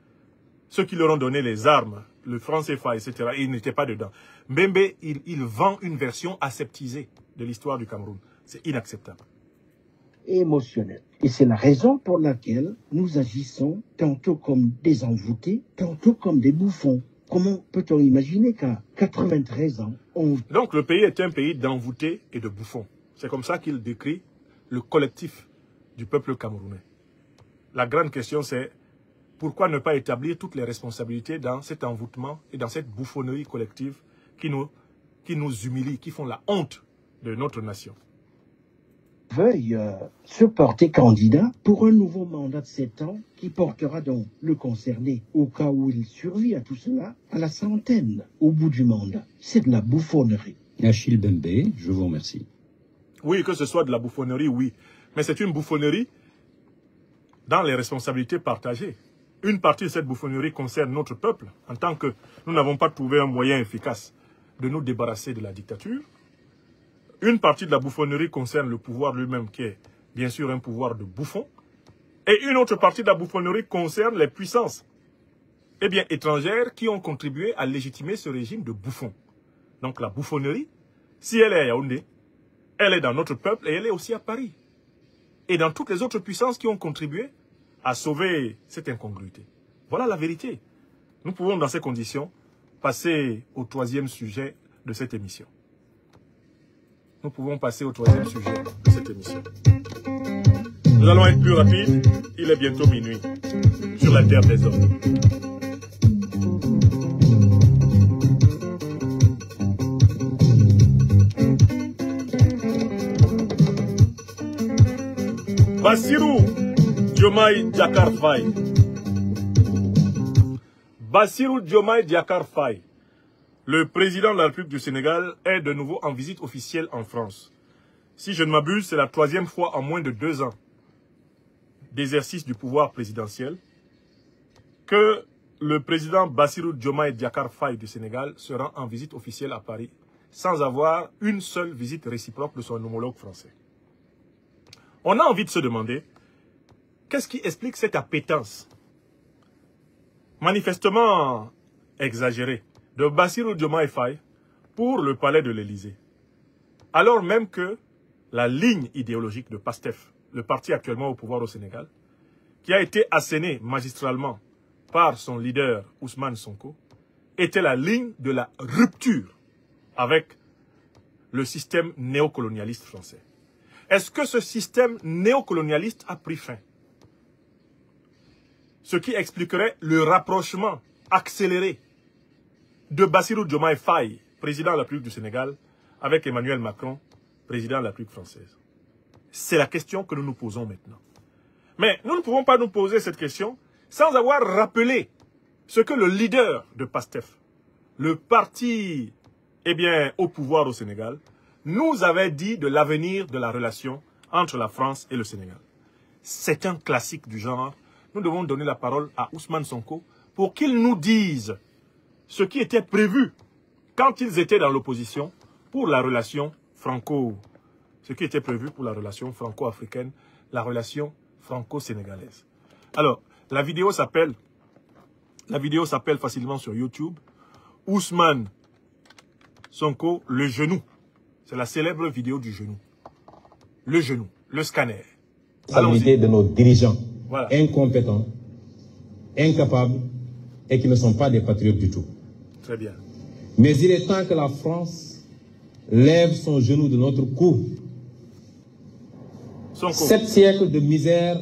Ceux qui leur ont donné les armes, le franc CFA, etc. Ils n'étaient pas dedans. Mbembe, il vend une version aseptisée de l'histoire du Cameroun. C'est inacceptable. Émotionnel. Et c'est la raison pour laquelle nous agissons tantôt comme des envoûtés, tantôt comme des bouffons. Comment peut-on imaginer qu'à 93 ans, Donc le pays est un pays d'envoûtés et de bouffons. C'est comme ça qu'il décrit le collectif du peuple camerounais. La grande question c'est pourquoi ne pas établir toutes les responsabilités dans cet envoûtement et dans cette bouffonnerie collective qui nous humilie, qui font la honte de notre nation. Veuille se porter candidat pour un nouveau mandat de 7 ans qui portera donc le concerné, au cas où il survit à tout cela, à la centaine au bout du mandat. C'est de la bouffonnerie. Achille Bembe, je vous remercie. Oui, que ce soit de la bouffonnerie, oui. Mais c'est une bouffonnerie dans les responsabilités partagées. Une partie de cette bouffonnerie concerne notre peuple, en tant que nous n'avons pas trouvé un moyen efficace de nous débarrasser de la dictature. Une partie de la bouffonnerie concerne le pouvoir lui-même, qui est bien sûr un pouvoir de bouffon. Et une autre partie de la bouffonnerie concerne les puissances étrangères qui ont contribué à légitimer ce régime de bouffon. Donc la bouffonnerie, si elle est à Yaoundé, elle est dans notre peuple et elle est aussi à Paris. Et dans toutes les autres puissances qui ont contribué à sauver cette incongruité. Voilà la vérité. Nous pouvons dans ces conditions passer au troisième sujet de cette émission. Nous pouvons passer au troisième sujet de cette émission. Nous allons être plus rapides. Il est bientôt minuit sur la terre des hommes. Bassirou Diomaye Diakhar Faye. Bassirou Diomaye Diakhar Faye, le président de la République du Sénégal, est de nouveau en visite officielle en France. Si je ne m'abuse, c'est la 3e fois en moins de 2 ans d'exercice du pouvoir présidentiel que le président Bassirou Diomaye Diakhar Faye du Sénégal se rend en visite officielle à Paris sans avoir une seule visite réciproque de son homologue français. On a envie de se demander, qu'est-ce qui explique cette appétence manifestement exagérée de Bassirou Diomaye Faye pour le palais de l'Élysée? Alors même que la ligne idéologique de PASTEF, le parti actuellement au pouvoir au Sénégal, qui a été asséné magistralement par son leader Ousmane Sonko, était la ligne de la rupture avec le système néocolonialiste français. Est-ce que ce système néocolonialiste a pris fin? Ce qui expliquerait le rapprochement accéléré de Bassirou Diomaye Faye, président de la République du Sénégal, avec Emmanuel Macron, président de la République française. C'est la question que nous nous posons maintenant. Mais nous ne pouvons pas nous poser cette question sans avoir rappelé ce que le leader de PASTEF, le parti au pouvoir au Sénégal, nous avait dit de l'avenir de la relation entre la France et le Sénégal. C'est un classique du genre. Nous devons donner la parole à Ousmane Sonko pour qu'il nous dise ce qui était prévu quand ils étaient dans l'opposition pour la relation franco-africaine, la relation franco-sénégalaise. Alors, la vidéo s'appelle facilement sur YouTube Ousmane Sonko, le genou. C'est la célèbre vidéo du genou. Le genou, le scanner. Responsabilité de nos dirigeants voilà. Incompétents, incapables et qui ne sont pas des patriotes du tout. Très bien. Mais il est temps que la France lève son genou de notre cou. 7 siècles de misère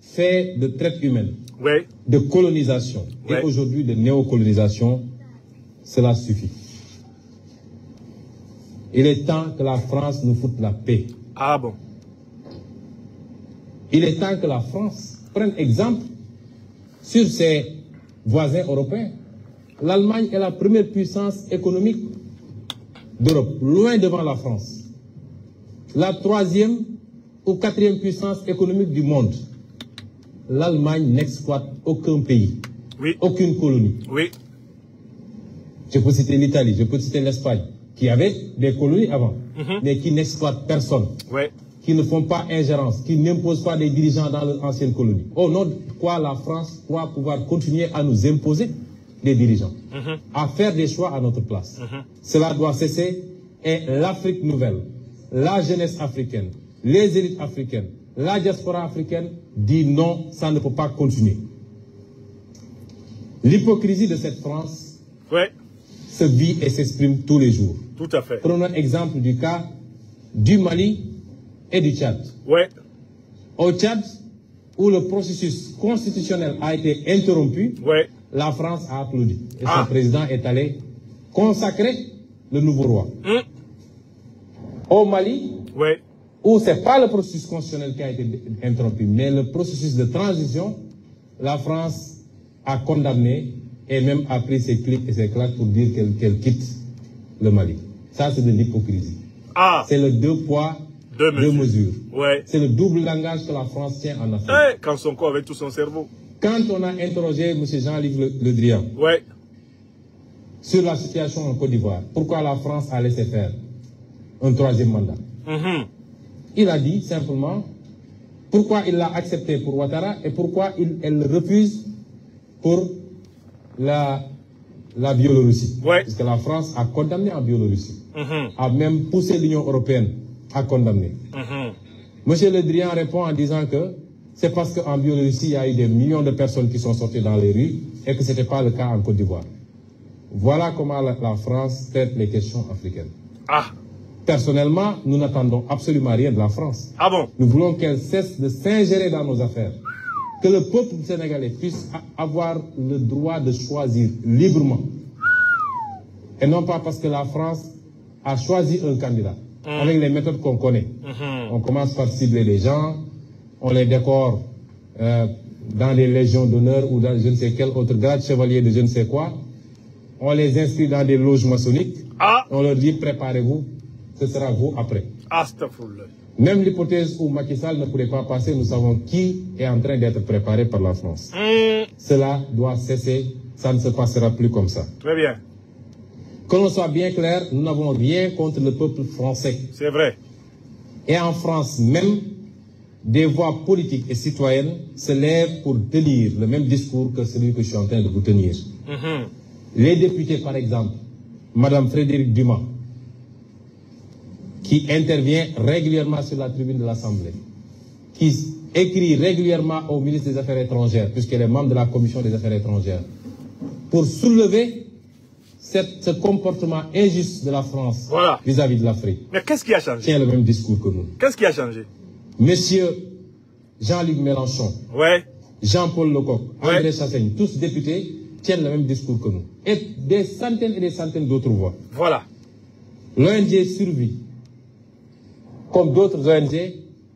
fait de traite humaine, oui. de colonisation oui. et aujourd'hui de néocolonisation, cela suffit. Il est temps que la France nous foute la paix. Ah bon? Il est temps que la France prenne exemple sur ses voisins européens. L'Allemagne est la première puissance économique d'Europe, loin devant la France. La 3e ou 4e puissance économique du monde. L'Allemagne n'exploite aucun pays, oui. Aucune colonie. Oui. Je peux citer l'Italie, je peux citer l'Espagne, qui avait des colonies avant, mais qui n'exploitent personne, oui. Qui ne font pas ingérence, qui n'imposent pas des dirigeants dans leur ancienne colonie. Au nom de quoi la France croit pouvoir continuer à nous imposer des dirigeants, à faire des choix à notre place. Cela doit cesser et l'Afrique nouvelle, la jeunesse africaine, les élites africaines, la diaspora africaine dit non, ça ne peut pas continuer. L'hypocrisie de cette France se vit et s'exprime tous les jours. Tout à fait. Prenons l'exemple du cas du Mali et du Tchad. Au Tchad, où le processus constitutionnel a été interrompu, la France a applaudi. Et son président est allé consacrer le nouveau roi. Au Mali, où ce n'est pas le processus constitutionnel qui a été interrompu, mais le processus de transition, la France a condamné et même a pris ses clics et ses claques pour dire qu'elle quitte le Mali. Ça, c'est de l'hypocrisie. C'est le 2 poids, 2 mesures. C'est le double langage que la France tient en Afrique. Quand Sonko avec tout son cerveau. Quand on a interrogé M. Jean-Yves Le Drian sur la situation en Côte d'Ivoire, pourquoi la France a laissé faire un 3e mandat, il a dit simplement pourquoi il l'a accepté pour Ouattara et pourquoi elle le refuse pour la Biélorussie. Parce que la France a condamné en Biélorussie, a même poussé l'Union européenne à condamner. Monsieur Le Drian répond en disant que c'est parce qu'en Biélorussie, il y a eu des millions de personnes qui sont sorties dans les rues et que ce n'était pas le cas en Côte d'Ivoire. Voilà comment la France traite les questions africaines. Personnellement, nous n'attendons absolument rien de la France. Nous voulons qu'elle cesse de s'ingérer dans nos affaires. Que le peuple sénégalais puisse avoir le droit de choisir librement. Et non pas parce que la France a choisi un candidat avec les méthodes qu'on connaît. On commence par cibler les gens, on les décore dans les légions d'honneur ou dans je ne sais quel autre grade chevalier de je ne sais quoi. On les inscrit dans des loges maçonniques. On leur dit préparez-vous, ce sera vous après. Même l'hypothèse où Macky Sall ne pourrait pas passer, nous savons qui est en train d'être préparé par la France. Cela doit cesser, ça ne se passera plus comme ça. Très bien. Que l'on soit bien clair, nous n'avons rien contre le peuple français. C'est vrai. Et en France même, des voix politiques et citoyennes se lèvent pour tenir le même discours que celui que je suis en train de vous tenir. Les députés, par exemple, Madame Frédérique Dumas, qui intervient régulièrement sur la tribune de l'Assemblée, qui écrit régulièrement au ministre des Affaires étrangères, puisqu'elle est membre de la Commission des Affaires étrangères, pour soulever ce comportement injuste de la France vis-à-vis de l'Afrique. Mais qu'est-ce qui a changé? Tient le même discours que nous. Qu'est-ce qui a changé? Monsieur Jean-Luc Mélenchon, Jean-Paul Lecoq, André Chassaigne, tous députés, tiennent le même discours que nous. Et des centaines d'autres voix. Voilà. L'ONG Survie, comme d'autres ONG,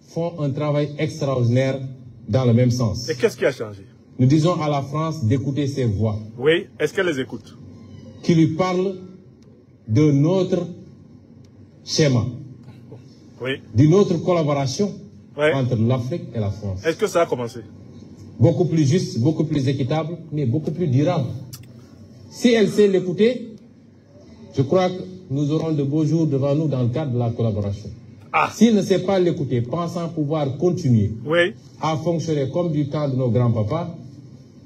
font un travail extraordinaire dans le même sens. Et qu'est-ce qui a changé? Nous disons à la France d'écouter ces voix. Oui, est-ce qu'elle les écoute? Qui lui parlent de notre schéma. Oui. D'une autre collaboration entre l'Afrique et la France. Est-ce que ça a commencé? Beaucoup plus juste, beaucoup plus équitable, mais beaucoup plus durable. Si elle sait l'écouter, je crois que nous aurons de beaux jours devant nous dans le cadre de la collaboration. S'il ne sait pas l'écouter, pensant pouvoir continuer à fonctionner comme du temps de nos grands-papas,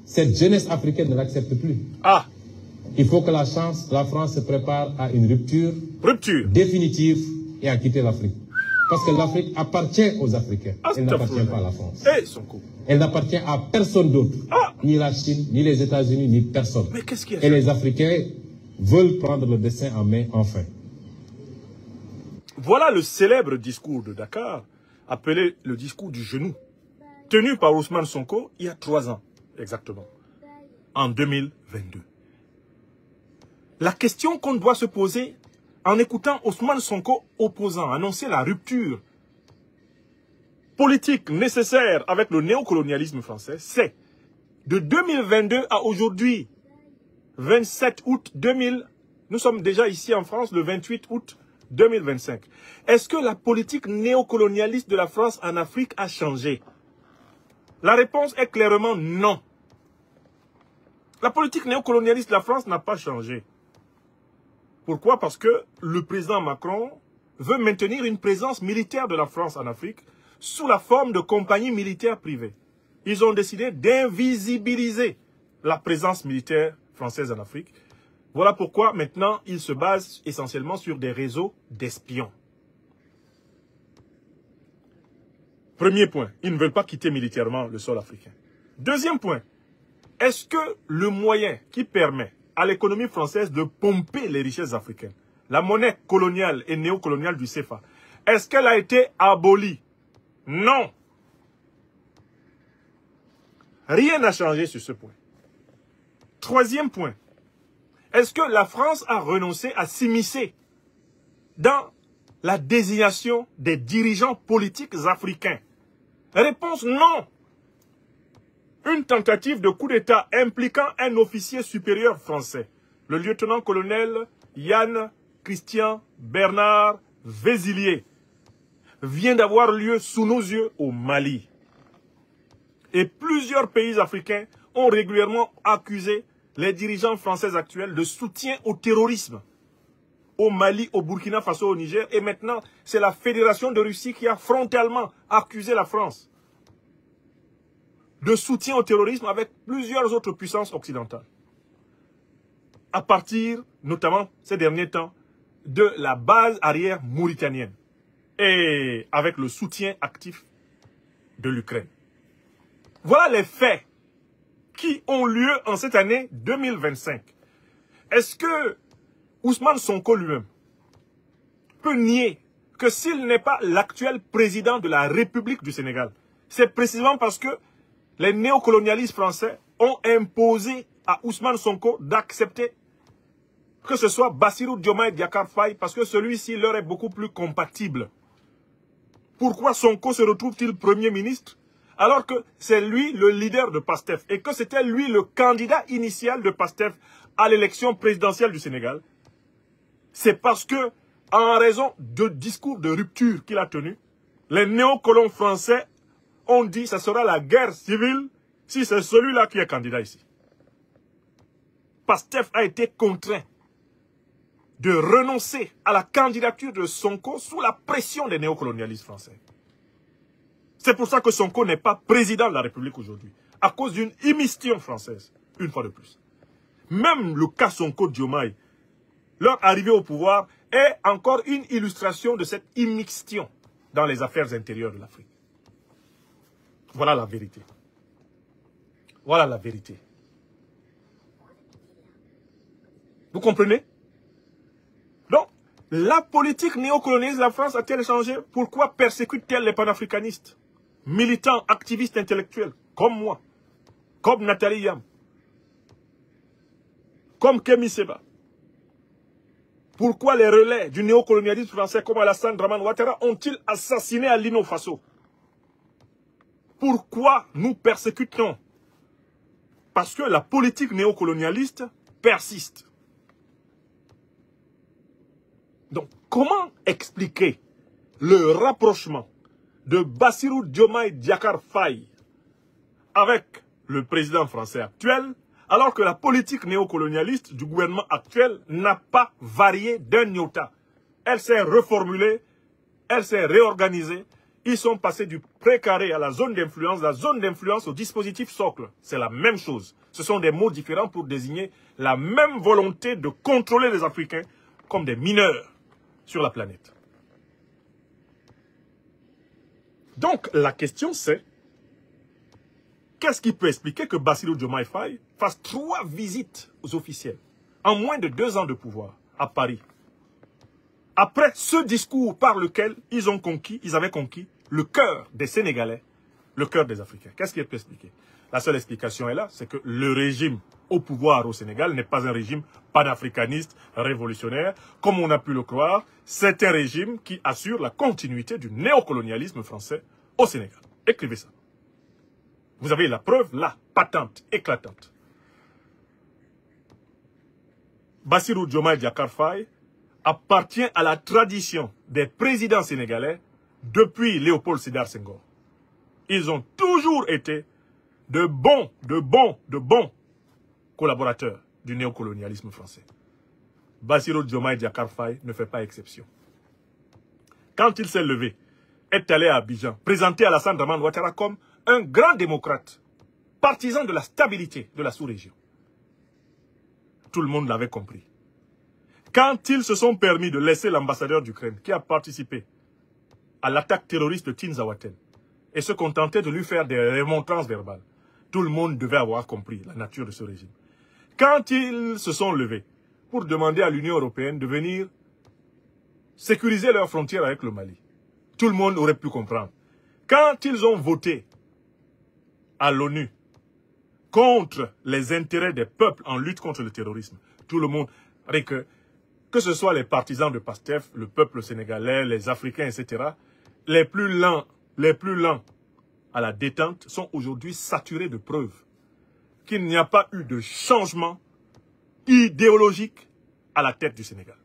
cette jeunesse africaine ne l'accepte plus. Il faut que la France se prépare à une rupture définitive et à quitter l'Afrique. Parce que l'Afrique appartient aux Africains. Elle n'appartient pas à la France. Elle n'appartient à personne d'autre. Ni la Chine, ni les États-Unis, ni personne. Mais qu'est-ce qu'il y a? Et les Africains veulent prendre le destin en main enfin. Voilà le célèbre discours de Dakar, appelé le discours du genou, tenu par Ousmane Sonko il y a 3 ans, exactement, en 2022. La question qu'on doit se poser en écoutant Ousmane Sonko opposant, annoncer la rupture politique nécessaire avec le néocolonialisme français, c'est de 2022 à aujourd'hui, 27 août 2000, nous sommes déjà ici en France le 28 août 2025. Est-ce que la politique néocolonialiste de la France en Afrique a changé? La réponse est clairement non. La politique néocolonialiste de la France n'a pas changé. Pourquoi? Parce que le président Macron veut maintenir une présence militaire de la France en Afrique sous la forme de compagnies militaires privées. Ils ont décidé d'invisibiliser la présence militaire française en Afrique. Voilà pourquoi maintenant ils se basent essentiellement sur des réseaux d'espions. Premier point, ils ne veulent pas quitter militairement le sol africain. Deuxième point, est-ce que le moyen qui permet à l'économie française de pomper les richesses africaines, la monnaie coloniale et néocoloniale du CFA, est-ce qu'elle a été abolie? Non. Rien n'a changé sur ce point. Troisième point, est-ce que la France a renoncé à s'immiscer dans la désignation des dirigeants politiques africains? Réponse non. Une tentative de coup d'État impliquant un officier supérieur français, le lieutenant-colonel Yann Christian Bernard Vézilier, vient d'avoir lieu sous nos yeux au Mali. Et plusieurs pays africains ont régulièrement accusé les dirigeants français actuels de soutien au terrorisme. Au Mali, au Burkina Faso, au Niger. Et maintenant, c'est la Fédération de Russie qui a frontalement accusé la France de soutien au terrorisme avec plusieurs autres puissances occidentales. À partir, notamment ces derniers temps, de la base arrière mauritanienne. Et avec le soutien actif de l'Ukraine. Voilà les faits qui ont lieu en cette année 2025. Est-ce que Ousmane Sonko lui-même peut nier que s'il n'est pas l'actuel président de la République du Sénégal, c'est précisément parce que les néocolonialistes français ont imposé à Ousmane Sonko d'accepter que ce soit Bassirou Diomaye Diakhar Faye parce que celui-ci leur est beaucoup plus compatible. Pourquoi Sonko se retrouve-t-il Premier ministre alors que c'est lui le leader de PASTEF et que c'était lui le candidat initial de PASTEF à l'élection présidentielle du Sénégal? C'est parce que, en raison de discours de rupture qu'il a tenu, les néocolons français ont dit que ce sera la guerre civile si c'est celui-là qui est candidat ici. PASTEF a été contraint de renoncer à la candidature de Sonko sous la pression des néocolonialistes français. C'est pour ça que Sonko n'est pas président de la République aujourd'hui, à cause d'une immixtion française, une fois de plus. Même le cas Sonko Diomaye, leur arrivée au pouvoir est encore une illustration de cette immixtion dans les affaires intérieures de l'Afrique. Voilà la vérité. Voilà la vérité. Vous comprenez? Donc, la politique néocolonialiste de la France a-t-elle changé? Pourquoi persécute-t-elle les panafricanistes, militants, activistes intellectuels, comme moi, comme Nathalie Yam, comme Kémy Séba? Pourquoi les relais du néocolonialisme français comme Alassane Dramane Ouattara ont-ils assassiné Alino Faso? Pourquoi nous persécutons? Parce que la politique néocolonialiste persiste. Donc, comment expliquer le rapprochement de Bassirou Diomaye Diakhar Faye avec le président français actuel, alors que la politique néocolonialiste du gouvernement actuel n'a pas varié d'un iota? Elle s'est reformulée, elle s'est réorganisée. Ils sont passés du précaré à la zone d'influence au dispositif socle. C'est la même chose. Ce sont des mots différents pour désigner la même volonté de contrôler les Africains comme des mineurs sur la planète. Donc, la question c'est, qu'est-ce qui peut expliquer que Bassirou Diomaye Faye fasse 3 visites aux officiels en moins de 2 ans de pouvoir à Paris? Après ce discours par lequel ils avaient conquis le cœur des Sénégalais, le cœur des Africains. Qu'est-ce qui peut expliquer? La seule explication est là, c'est que le régime au pouvoir au Sénégal n'est pas un régime panafricaniste, révolutionnaire, comme on a pu le croire. C'est un régime qui assure la continuité du néocolonialisme français au Sénégal. Écrivez ça. Vous avez la preuve là, patente, éclatante. Bassirou Diomaye Diakhar Faye appartient à la tradition des présidents sénégalais depuis Léopold Sédar Senghor. Ils ont toujours été de bons collaborateurs du néocolonialisme français. Bassirou Diomaye Diakhar Faye ne fait pas exception. Quand il s'est levé, est allé à Abidjan, présenté Alassane Dramane Ouattara comme un grand démocrate, partisan de la stabilité de la sous-région. Tout le monde l'avait compris. Quand ils se sont permis de laisser l'ambassadeur d'Ukraine, qui a participé à l'attaque terroriste de Tinzaouaten, et se contenter de lui faire des remontrances verbales, tout le monde devait avoir compris la nature de ce régime. Quand ils se sont levés pour demander à l'Union européenne de venir sécuriser leurs frontières avec le Mali, tout le monde aurait pu comprendre. Quand ils ont voté à l'ONU contre les intérêts des peuples en lutte contre le terrorisme, tout le monde, que ce soit les partisans de PASTEF, le peuple sénégalais, les Africains, etc., les plus lents à la détente sont aujourd'hui saturés de preuves qu'il n'y a pas eu de changement idéologique à la tête du Sénégal.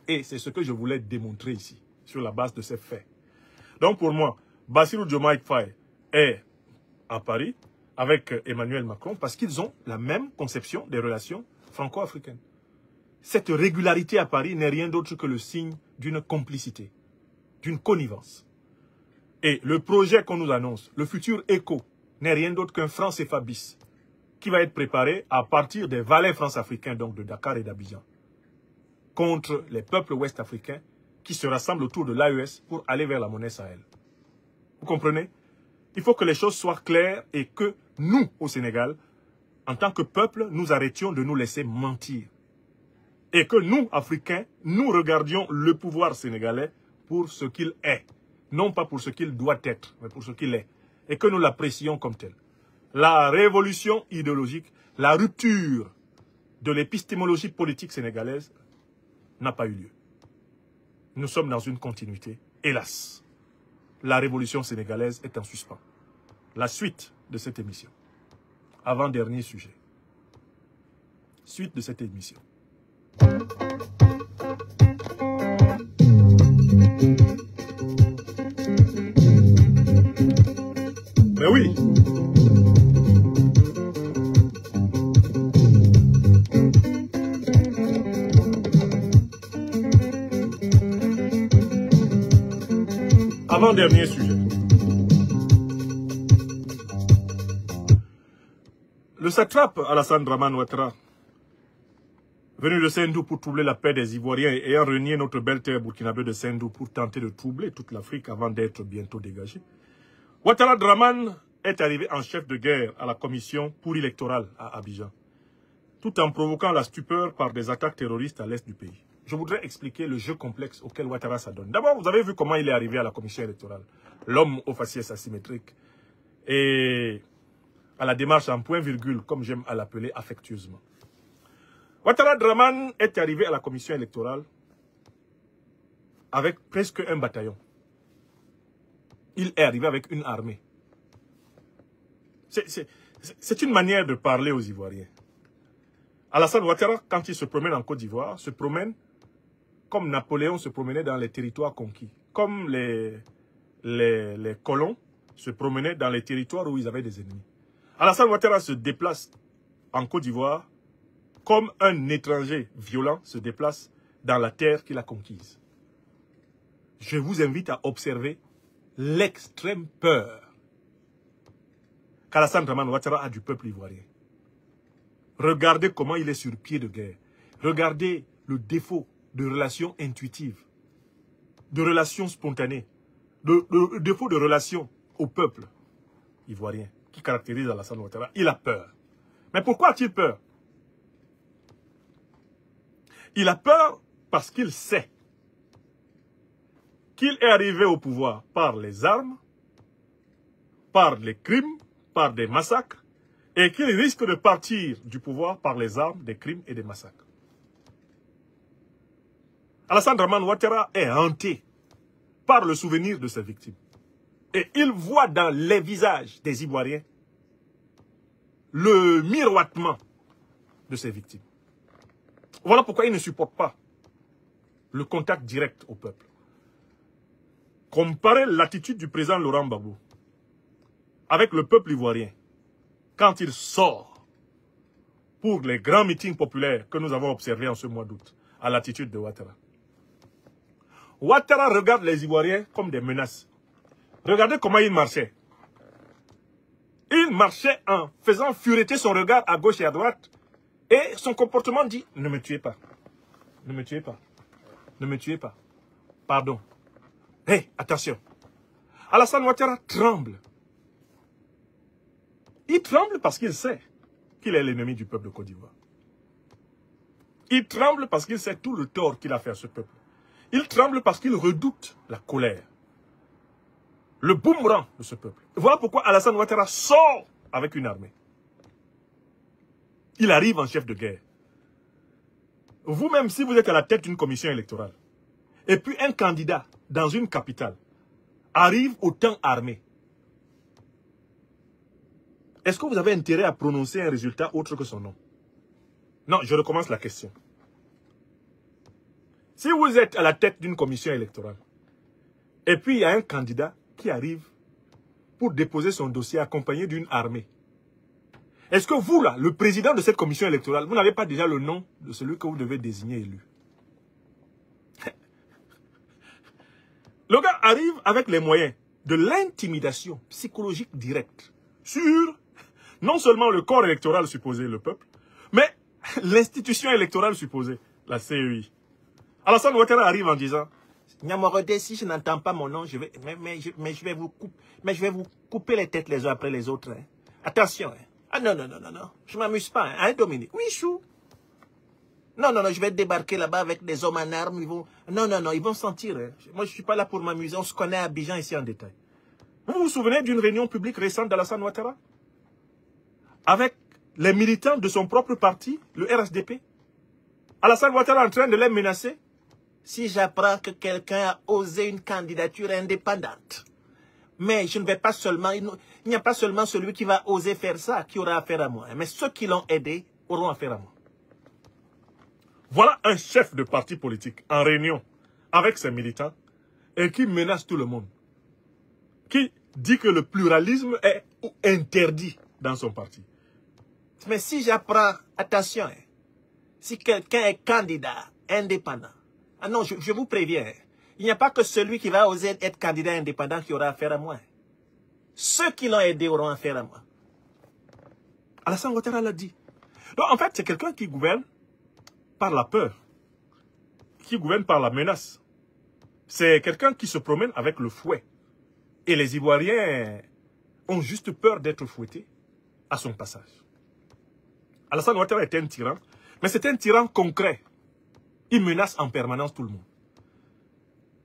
Et c'est ce que je voulais démontrer ici, sur la base de ces faits. Donc pour moi, Bassirou Diomaye Faye est à Paris avec Emmanuel Macron parce qu'ils ont la même conception des relations franco-africaines. Cette régularité à Paris n'est rien d'autre que le signe d'une complicité, d'une connivence. Et le projet qu'on nous annonce, le futur ECO, n'est rien d'autre qu'un franc CFA bis qui va être préparé à partir des valets france-africains, donc de Dakar et d'Abidjan, contre les peuples ouest-africains qui se rassemblent autour de l'AES pour aller vers la monnaie Sahel. Vous comprenez? Il faut que les choses soient claires et que nous, au Sénégal, en tant que peuple, nous arrêtions de nous laisser mentir. Et que nous, Africains, nous regardions le pouvoir sénégalais pour ce qu'il est. Non pas pour ce qu'il doit être, mais pour ce qu'il est. Et que nous l'apprécions comme tel. La révolution idéologique, la rupture de l'épistémologie politique sénégalaise n'a pas eu lieu. Nous sommes dans une continuité. Hélas, la révolution sénégalaise est en suspens. La suite de cette émission. Avant-dernier sujet. Suite de cette émission. Mais oui. Avant-dernier sujet. Le satrape Alassane Dramane Ouattara venu de Sendou pour troubler la paix des Ivoiriens et ayant renié notre belle terre burkinabé de Sendou pour tenter de troubler toute l'Afrique avant d'être bientôt dégagé. Ouattara Draman est arrivé en chef de guerre à la commission pour électorale à Abidjan, tout en provoquant la stupeur par des attaques terroristes à l'est du pays. Je voudrais expliquer le jeu complexe auquel Ouattara s'adonne. D'abord, vous avez vu comment il est arrivé à la commission électorale. L'homme au faciès asymétrique et à la démarche en point-virgule, comme j'aime à l'appeler affectueusement. Ouattara Draman est arrivé à la commission électorale avec presque un bataillon. Il est arrivé avec une armée. C'est une manière de parler aux Ivoiriens. Alassane Ouattara, quand il se promène en Côte d'Ivoire, se promène comme Napoléon se promenait dans les territoires conquis. Comme les colons se promenaient dans les territoires où ils avaient des ennemis. Alassane Ouattara se déplace en Côte d'Ivoire comme un étranger violent se déplace dans la terre qu'il a conquise. Je vous invite à observer l'extrême peur qu'Alassane Draman Ouattara a du peuple ivoirien. Regardez comment il est sur pied de guerre. Regardez le défaut de relations intuitives, de relations spontanées, de défaut de relations au peuple ivoirien qui caractérise Alassane Ouattara. Il a peur. Mais pourquoi a-t-il peur? Il a peur parce qu'il sait qu'il est arrivé au pouvoir par les armes, par les crimes, par des massacres, et qu'il risque de partir du pouvoir par les armes, des crimes et des massacres. Alassane Draman Ouattara est hanté par le souvenir de ses victimes. Et il voit dans les visages des Ivoiriens le miroitement de ses victimes. Voilà pourquoi il ne supporte pas le contact direct au peuple. Comparez l'attitude du président Laurent Gbagbo avec le peuple ivoirien quand il sort pour les grands meetings populaires que nous avons observés en ce mois d'août à l'attitude de Ouattara. Ouattara regarde les Ivoiriens comme des menaces. Regardez comment il marchait. Il marchait en faisant fureter son regard à gauche et à droite. Et son comportement dit, ne me tuez pas. Ne me tuez pas. Ne me tuez pas. Pardon. Hé, attention. Alassane Ouattara tremble. Il tremble parce qu'il sait qu'il est l'ennemi du peuple de Côte d'Ivoire. Il tremble parce qu'il sait tout le tort qu'il a fait à ce peuple. Il tremble parce qu'il redoute la colère, le boomerang de ce peuple. Voilà pourquoi Alassane Ouattara sort avec une armée. Il arrive en chef de guerre. Vous-même, si vous êtes à la tête d'une commission électorale, et puis un candidat dans une capitale arrive autant armé, est-ce que vous avez intérêt à prononcer un résultat autre que son nom? Non, je recommence la question. Si vous êtes à la tête d'une commission électorale, et puis il y a un candidat qui arrive pour déposer son dossier accompagné d'une armée, est-ce que vous, là, le président de cette commission électorale, vous n'avez pas déjà le nom de celui que vous devez désigner élu? Le gars arrive avec les moyens de l'intimidation psychologique directe sur non seulement le corps électoral supposé, le peuple, mais l'institution électorale supposée, la CEI. Alassane Ouattara arrive en disant, Niamorode, si je n'entends pas mon nom, je vais vous couper les têtes les uns après les autres. Hein. Attention. Hein. Ah non, je ne m'amuse pas. Hein, Dominique? Oui, chou. Non, je vais débarquer là-bas avec des hommes en armes. Non, ils vont sentir. Hein. Moi, je ne suis pas là pour m'amuser. On se connaît à Abidjan ici en détail. Vous vous souvenez d'une réunion publique récente d'Alassane Ouattara? Avec les militants de son propre parti, le RHDP. Alassane Ouattara en train de les menacer. Si j'apprends que quelqu'un a osé une candidature indépendante, mais je ne vais pas seulement, il n'y a pas seulement celui qui va oser faire ça qui aura affaire à moi, mais ceux qui l'ont aidé auront affaire à moi. Voilà un chef de parti politique en réunion avec ses militants et qui menace tout le monde. Qui dit que le pluralisme est interdit dans son parti. Mais si j'apprends, attention, hein, si quelqu'un est candidat indépendant, ah non, je vous préviens, il n'y a pas que celui qui va oser être candidat indépendant qui aura affaire à moi. Ceux qui l'ont aidé auront affaire à moi. Alassane Ouattara l'a dit. Donc en fait, c'est quelqu'un qui gouverne par la peur, qui gouverne par la menace. C'est quelqu'un qui se promène avec le fouet. Et les Ivoiriens ont juste peur d'être fouettés à son passage. Alassane Ouattara était un tyran, mais c'est un tyran concret. Il menace en permanence tout le monde.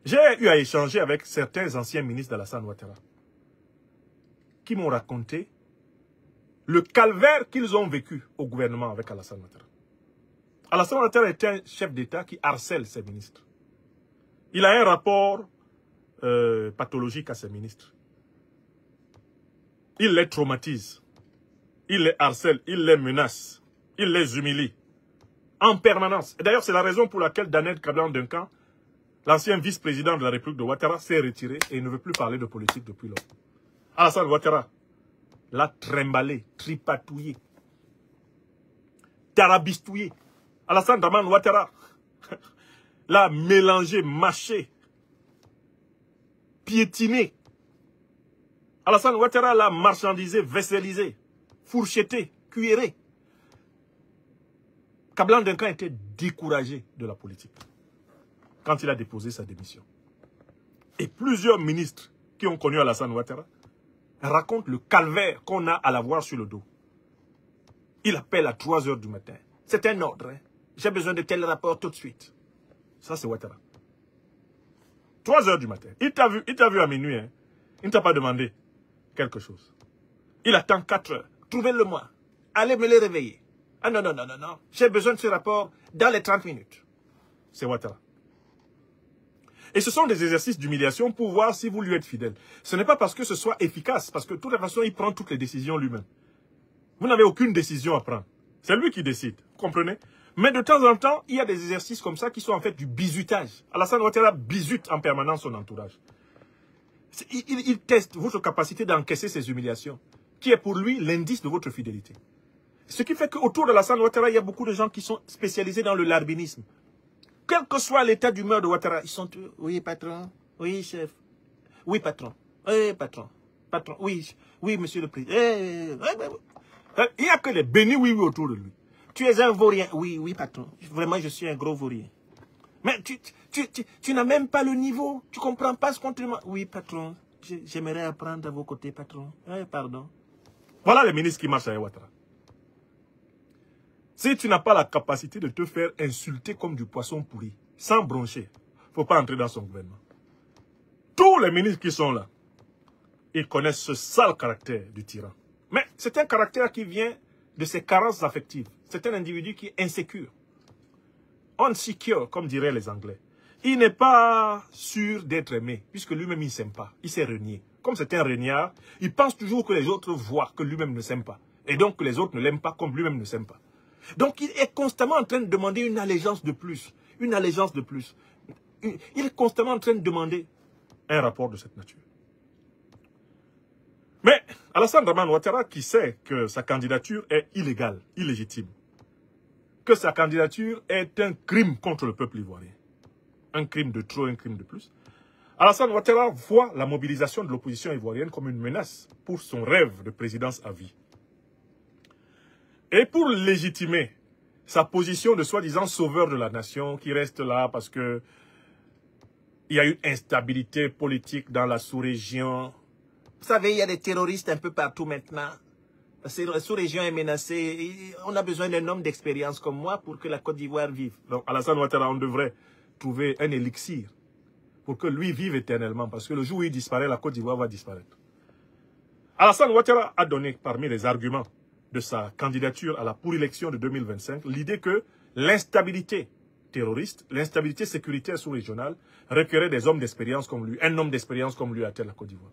J'ai eu à échanger avec certains anciens ministres d'Alassane Ouattara qui m'ont raconté le calvaire qu'ils ont vécu au gouvernement avec Alassane Ouattara. Alassane Ouattara était un chef d'État qui harcèle ses ministres. Il a un rapport pathologique à ses ministres. Il les traumatise. Il les harcèle, il les menace, il les humilie. En permanence. Et d'ailleurs, c'est la raison pour laquelle Daniel Kablan-Duncan, l'ancien vice-président de la République de Ouattara, s'est retiré et ne veut plus parler de politique depuis lors. Alassane Ouattara l'a trimballé, tripatouillé, tarabistouillé. Alassane Dramane Ouattara l'a mélangé, mâché, piétiné. Alassane Ouattara l'a marchandisé, vaisselisé, fourchetté, cuiré. Kablan-Duncan était découragé de la politique quand il a déposé sa démission. Et plusieurs ministres qui ont connu Alassane Ouattara racontent le calvaire qu'on a à l'avoir sur le dos. Il appelle à 3 h du matin. C'est un ordre. Hein. J'ai besoin de tel rapport tout de suite. Ça, c'est Ouattara. 3 h du matin. Il t'a vu à minuit. Hein. Il ne t'a pas demandé quelque chose. Il attend 4 h. Trouvez-le-moi. Allez me les réveiller. Ah non, non, non, non, non. J'ai besoin de ce rapport dans les 30 minutes. C'est Ouattara. Et ce sont des exercices d'humiliation pour voir si vous lui êtes fidèle. Ce n'est pas parce que ce soit efficace, parce que de toute façon, il prend toutes les décisions lui-même. Vous n'avez aucune décision à prendre. C'est lui qui décide. Vous comprenez? Mais de temps en temps, il y a des exercices comme ça qui sont en fait du bizutage. Alassane Ouattara bizute en permanence son entourage. Il teste votre capacité d'encaisser ces humiliations, qui est pour lui l'indice de votre fidélité. Ce qui fait qu'autour de Alassane Ouattara, il y a beaucoup de gens qui sont spécialisés dans le larbinisme. Quel que soit l'état d'humeur de Ouattara, ils sont tous, oui patron, oui chef, oui patron, oui patron, patron, oui, oui monsieur le président. Il n'y a que les bénis oui autour de lui. Tu es un vaurien, oui, oui patron, vraiment je suis un gros vaurien. Mais tu n'as même pas le niveau, tu ne comprends pas ce qu'on te demande. Oui patron, j'aimerais apprendre à vos côtés patron, pardon. Voilà les ministres qui marchent avec Ouattara. Si tu n'as pas la capacité de te faire insulter comme du poisson pourri, sans broncher, il ne faut pas entrer dans son gouvernement. Tous les ministres qui sont là, ils connaissent ce sale caractère du tyran. Mais c'est un caractère qui vient de ses carences affectives. C'est un individu qui est insécure. Unsecure, comme diraient les Anglais. Il n'est pas sûr d'être aimé, puisque lui-même il ne s'aime pas. Il s'est renié. Comme c'est un régnard, il pense toujours que les autres voient que lui-même ne s'aime pas. Et donc que les autres ne l'aiment pas comme lui-même ne s'aime pas. Donc il est constamment en train de demander une allégeance de plus. Une allégeance de plus. Il est constamment en train de demander un rapport de cette nature. Mais Alassane Dramane Ouattara qui sait que sa candidature est illégale, illégitime. Que sa candidature est un crime contre le peuple ivoirien. Un crime de trop, un crime de plus. Alassane Ouattara voit la mobilisation de l'opposition ivoirienne comme une menace pour son rêve de présidence à vie. Et pour légitimer sa position de soi-disant sauveur de la nation qui reste là parce que il y a une instabilité politique dans la sous-région. Vous savez, il y a des terroristes un peu partout maintenant. La sous-région est menacée. On a besoin d'un homme d'expérience comme moi pour que la Côte d'Ivoire vive. Donc Alassane Ouattara, on devrait trouver un élixir pour que lui vive éternellement. Parce que le jour où il disparaît, la Côte d'Ivoire va disparaître. Alassane Ouattara a donné parmi les arguments de sa candidature à la pour-élection de 2025, l'idée que l'instabilité terroriste, l'instabilité sécuritaire sous-régionale requérait des hommes d'expérience comme lui. Un homme d'expérience comme lui a-t-elle la Côte d'Ivoire.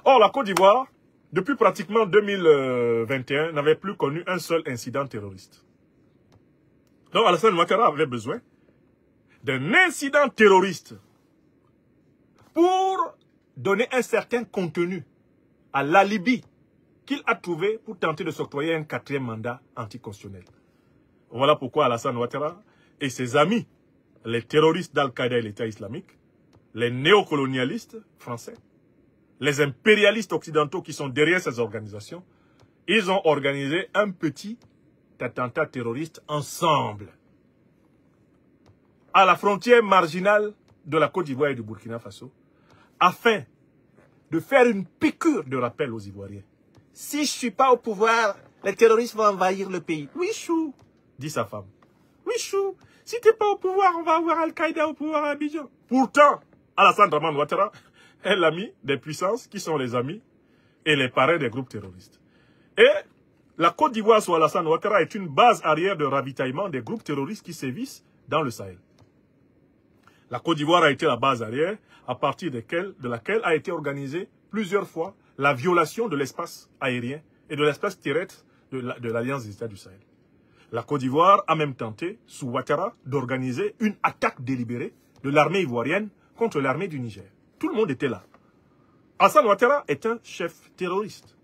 Or, la Côte d'Ivoire, depuis pratiquement 2021, n'avait plus connu un seul incident terroriste. Donc, Alassane Ouattara avait besoin d'un incident terroriste pour donner un certain contenu à l'alibi qu'il a trouvé pour tenter de s'octroyer un 4e mandat anticonstitutionnel. Voilà pourquoi Alassane Ouattara et ses amis, les terroristes d'Al-Qaïda et l'État islamique, les néocolonialistes français, les impérialistes occidentaux qui sont derrière ces organisations, ils ont organisé un petit attentat terroriste ensemble. à la frontière marginale de la Côte d'Ivoire et du Burkina Faso, afin de faire une piqûre de rappel aux Ivoiriens. Si je ne suis pas au pouvoir, les terroristes vont envahir le pays. Oui, chou, dit sa femme. Oui, chou, si tu n'es pas au pouvoir, on va avoir Al-Qaïda au pouvoir à Abidjan. Pourtant, Alassane Dramane Ouattara est l'ami des puissances qui sont les amis et les parrains des groupes terroristes. Et la Côte d'Ivoire sous Alassane Ouattara est une base arrière de ravitaillement des groupes terroristes qui sévissent dans le Sahel. La Côte d'Ivoire a été la base arrière à partir de laquelle a été organisée plusieurs fois la violation de l'espace aérien et de l'espace terrestre de l'Alliance des États du Sahel. La Côte d'Ivoire a même tenté, sous Ouattara, d'organiser une attaque délibérée de l'armée ivoirienne contre l'armée du Niger. Tout le monde était là. Alassane Ouattara est un chef terroriste.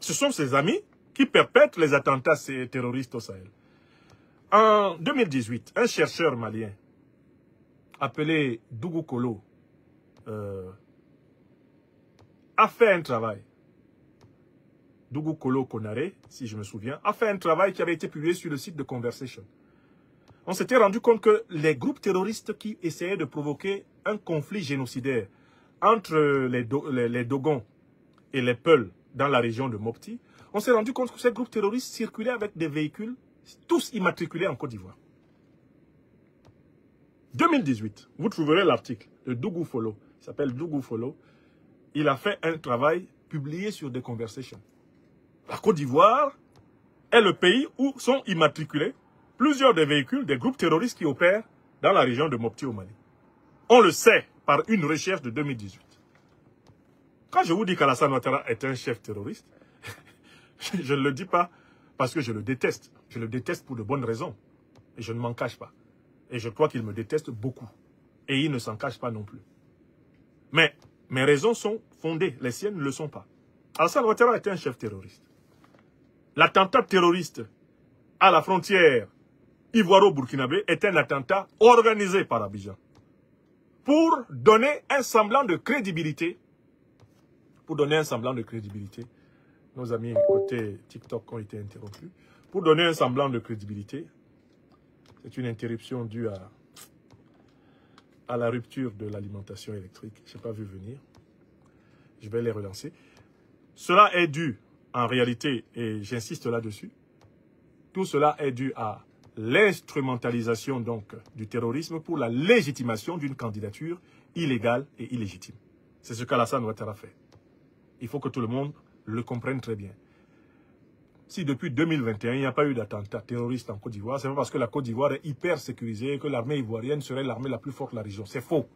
Ce sont ses amis qui perpètrent les attentats terroristes au Sahel. En 2018, un chercheur malien appelé Dougou Kolo a fait un travail. Dougou Kolo Konaré, si je me souviens, a fait un travail qui avait été publié sur le site de Conversation. On s'était rendu compte que les groupes terroristes qui essayaient de provoquer un conflit génocidaire entre les Dogons et les Peuls dans la région de Mopti, on s'est rendu compte que ces groupes terroristes circulaient avec des véhicules tous immatriculés en Côte d'Ivoire. 2018, vous trouverez l'article de Dougou Follow, il s'appelle Dougou Follow. Il a fait un travail publié sur des Conversations. La Côte d'Ivoire est le pays où sont immatriculés plusieurs des véhicules des groupes terroristes qui opèrent dans la région de Mopti au Mali. On le sait par une recherche de 2018. Quand je vous dis qu'Alassane Ouattara est un chef terroriste, je ne le dis pas parce que je le déteste. Je le déteste pour de bonnes raisons. Et je ne m'en cache pas. Et je crois qu'il me déteste beaucoup. Et il ne s'en cache pas non plus. Mais mes raisons sont fondées. Les siennes ne le sont pas. Alassane Ouattara est un chef terroriste. L'attentat terroriste à la frontière ivoiro-burkinabé est un attentat organisé par Abidjan. Pour donner un semblant de crédibilité, nos amis côté TikTok ont été interrompus. Pour donner un semblant de crédibilité, c'est une interruption due à la rupture de l'alimentation électrique. Je n'ai pas vu venir. Je vais les relancer. Cela est dû, en réalité, et j'insiste là-dessus, tout cela est dû à l'instrumentalisation donc du terrorisme pour la légitimation d'une candidature illégale et illégitime. C'est ce qu'Alassane Ouattara fait. Il faut que tout le monde le comprenne très bien. Si depuis 2021, il n'y a pas eu d'attentat terroriste en Côte d'Ivoire, c'est pas parce que la Côte d'Ivoire est hyper sécurisée et que l'armée ivoirienne serait l'armée la plus forte de la région. C'est faux.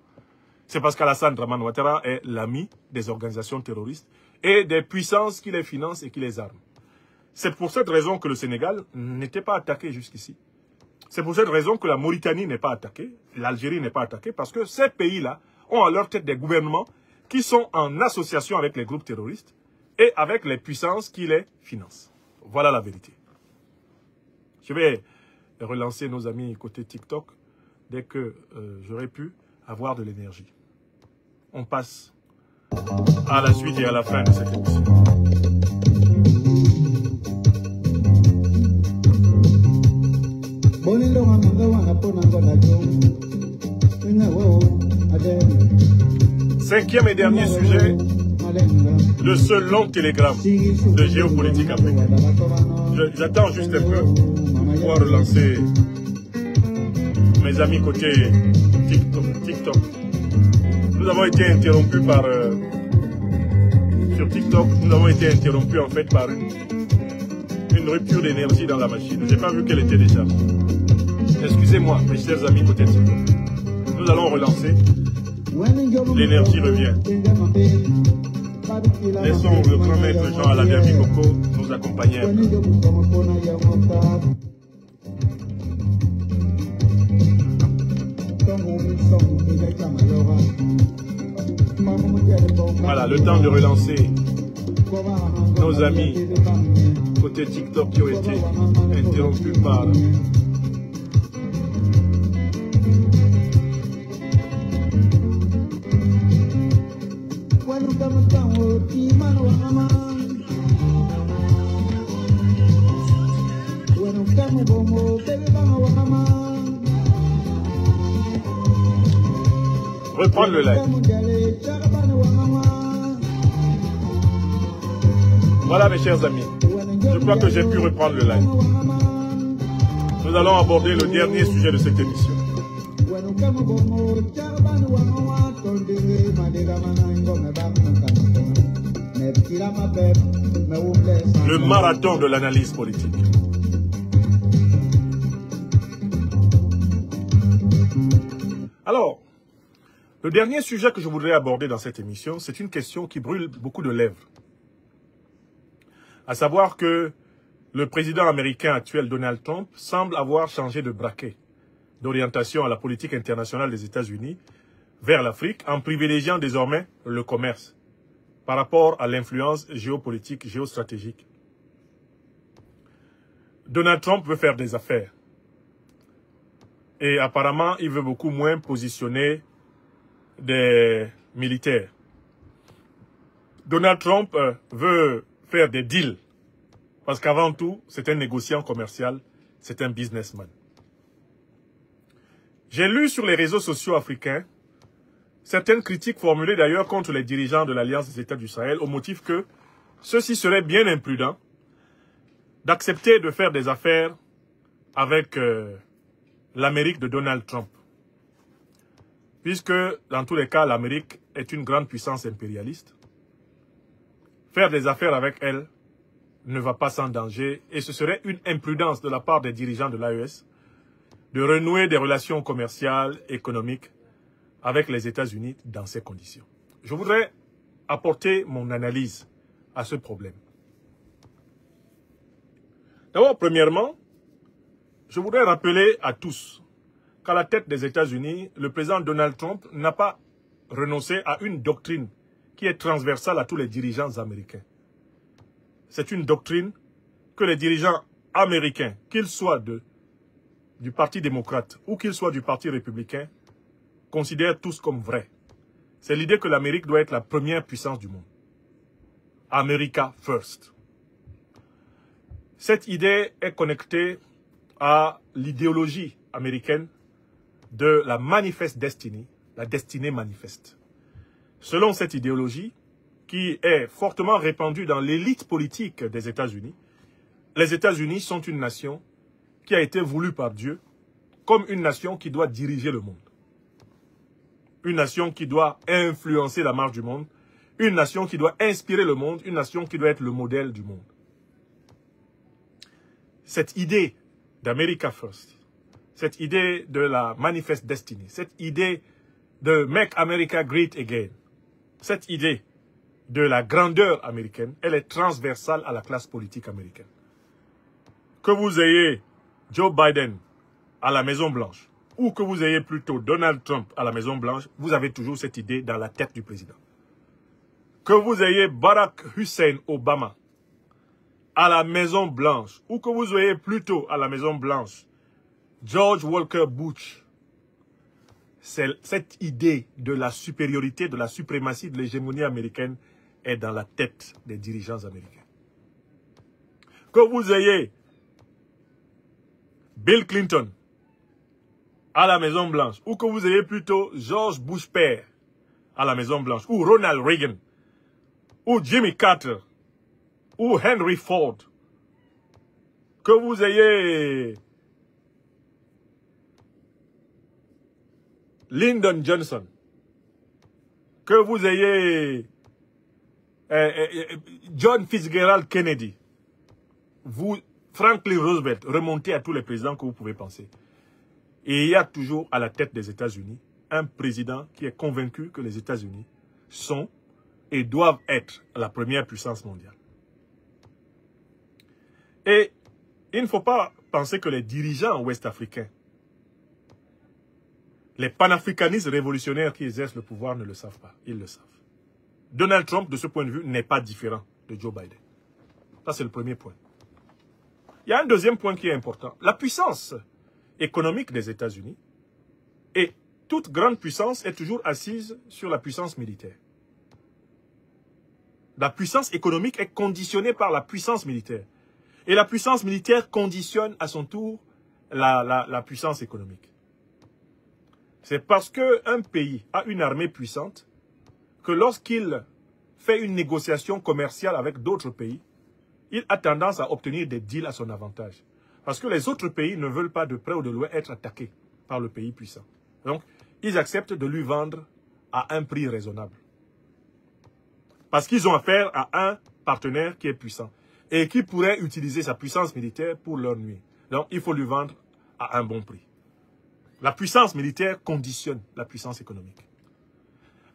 C'est parce qu'Alassane Dramane Ouattara est l'ami des organisations terroristes et des puissances qui les financent et qui les arment. C'est pour cette raison que le Sénégal n'était pas attaqué jusqu'ici. C'est pour cette raison que la Mauritanie n'est pas attaquée, l'Algérie n'est pas attaquée, parce que ces pays-là ont à leur tête des gouvernements qui sont en association avec les groupes terroristes et avec les puissances qui les financent. Voilà la vérité. Je vais relancer nos amis côté TikTok dès que j'aurai pu avoir de l'énergie. On passe à la suite et à la fin de cette émission. Cinquième et dernier sujet de ce long télégramme de géopolitique africaine. J'attends juste un peu pour pouvoir relancer mes amis côté TikTok. Nous avons été interrompus par... sur TikTok, nous avons été interrompus en fait par une rupture d'énergie dans la machine. Je n'ai pas vu qu'elle était déjà. Excusez-moi, mes chers amis côté TikTok. Nous allons relancer. L'énergie revient. Laissons le grand maître Jean Alain Coco nous accompagner un peu. Voilà, le temps de relancer nos amis côté TikTok qui ont été interrompus par... reprendre le live. Voilà mes chers amis. Je crois que j'ai pu reprendre le live. Nous allons aborder le dernier sujet de cette émission. Le marathon de l'analyse politique. Alors, le dernier sujet que je voudrais aborder dans cette émission, c'est une question qui brûle beaucoup de lèvres. À savoir que le président américain actuel, Donald Trump, semble avoir changé de braquet, d'orientation à la politique internationale des États-Unis vers l'Afrique, en privilégiant désormais le commerce par rapport à l'influence géopolitique, géostratégique. Donald Trump veut faire des affaires. Et apparemment, il veut beaucoup moins positionner des militaires. Donald Trump veut faire des deals. Parce qu'avant tout, c'est un négociant commercial, c'est un businessman. J'ai lu sur les réseaux sociaux africains certaines critiques formulées d'ailleurs contre les dirigeants de l'Alliance des États du Sahel au motif que ceux-ci seraient bien imprudents d'accepter de faire des affaires avec l'Amérique de Donald Trump. Puisque, dans tous les cas, l'Amérique est une grande puissance impérialiste. Faire des affaires avec elle ne va pas sans danger et ce serait une imprudence de la part des dirigeants de l'AES de renouer des relations commerciales, économiques avec les États-Unis dans ces conditions. Je voudrais apporter mon analyse à ce problème. D'abord, premièrement, je voudrais rappeler à tous qu'à la tête des États-Unis, le président Donald Trump n'a pas renoncé à une doctrine qui est transversale à tous les dirigeants américains. C'est une doctrine que les dirigeants américains, qu'ils soient du Parti démocrate ou qu'ils soient du Parti républicain, considèrent tous comme vraie. C'est l'idée que l'Amérique doit être la première puissance du monde. America first. Cette idée est connectée à l'idéologie américaine de la Manifest Destiny, la destinée manifeste. Selon cette idéologie, qui est fortement répandue dans l'élite politique des États-Unis, les États-Unis sont une nation qui a été voulue par Dieu comme une nation qui doit diriger le monde. Une nation qui doit influencer la marche du monde, une nation qui doit inspirer le monde, une nation qui doit être le modèle du monde. Cette idée d'America First, cette idée de la Manifest Destiny, cette idée de Make America Great Again, cette idée de la grandeur américaine, elle est transversale à la classe politique américaine. Que vous ayez Joe Biden à la Maison-Blanche, ou que vous ayez plutôt Donald Trump à la Maison-Blanche, vous avez toujours cette idée dans la tête du président. Que vous ayez Barack Hussein Obama à la Maison-Blanche, ou que vous ayez plutôt à la Maison-Blanche George Walker Bush, cette idée de la supériorité, de la suprématie, de l'hégémonie américaine est dans la tête des dirigeants américains. Que vous ayez Bill Clinton à la Maison-Blanche, ou que vous ayez plutôt George Bush père à la Maison-Blanche, ou Ronald Reagan, ou Jimmy Carter, ou Henry Ford, que vous ayez Lyndon Johnson, que vous ayez John Fitzgerald Kennedy, Franklin Roosevelt, remontez à tous les présidents que vous pouvez penser. Et il y a toujours à la tête des États-Unis un président qui est convaincu que les États-Unis sont et doivent être la première puissance mondiale. Et il ne faut pas penser que les dirigeants ouest-africains, les panafricanistes révolutionnaires qui exercent le pouvoir ne le savent pas. Ils le savent. Donald Trump, de ce point de vue, n'est pas différent de Joe Biden. Ça, c'est le premier point. Il y a un deuxième point qui est important. La puissance économique des États-Unis, et toute grande puissance est toujours assise sur la puissance militaire. La puissance économique est conditionnée par la puissance militaire. Et la puissance militaire conditionne à son tour la puissance économique. C'est parce qu'un pays a une armée puissante que lorsqu'il fait une négociation commerciale avec d'autres pays, il a tendance à obtenir des deals à son avantage. Parce que les autres pays ne veulent pas de près ou de loin être attaqués par le pays puissant. Donc, ils acceptent de lui vendre à un prix raisonnable. Parce qu'ils ont affaire à un partenaire qui est puissant et qui pourrait utiliser sa puissance militaire pour leur nuire. Donc, il faut lui vendre à un bon prix. La puissance militaire conditionne la puissance économique.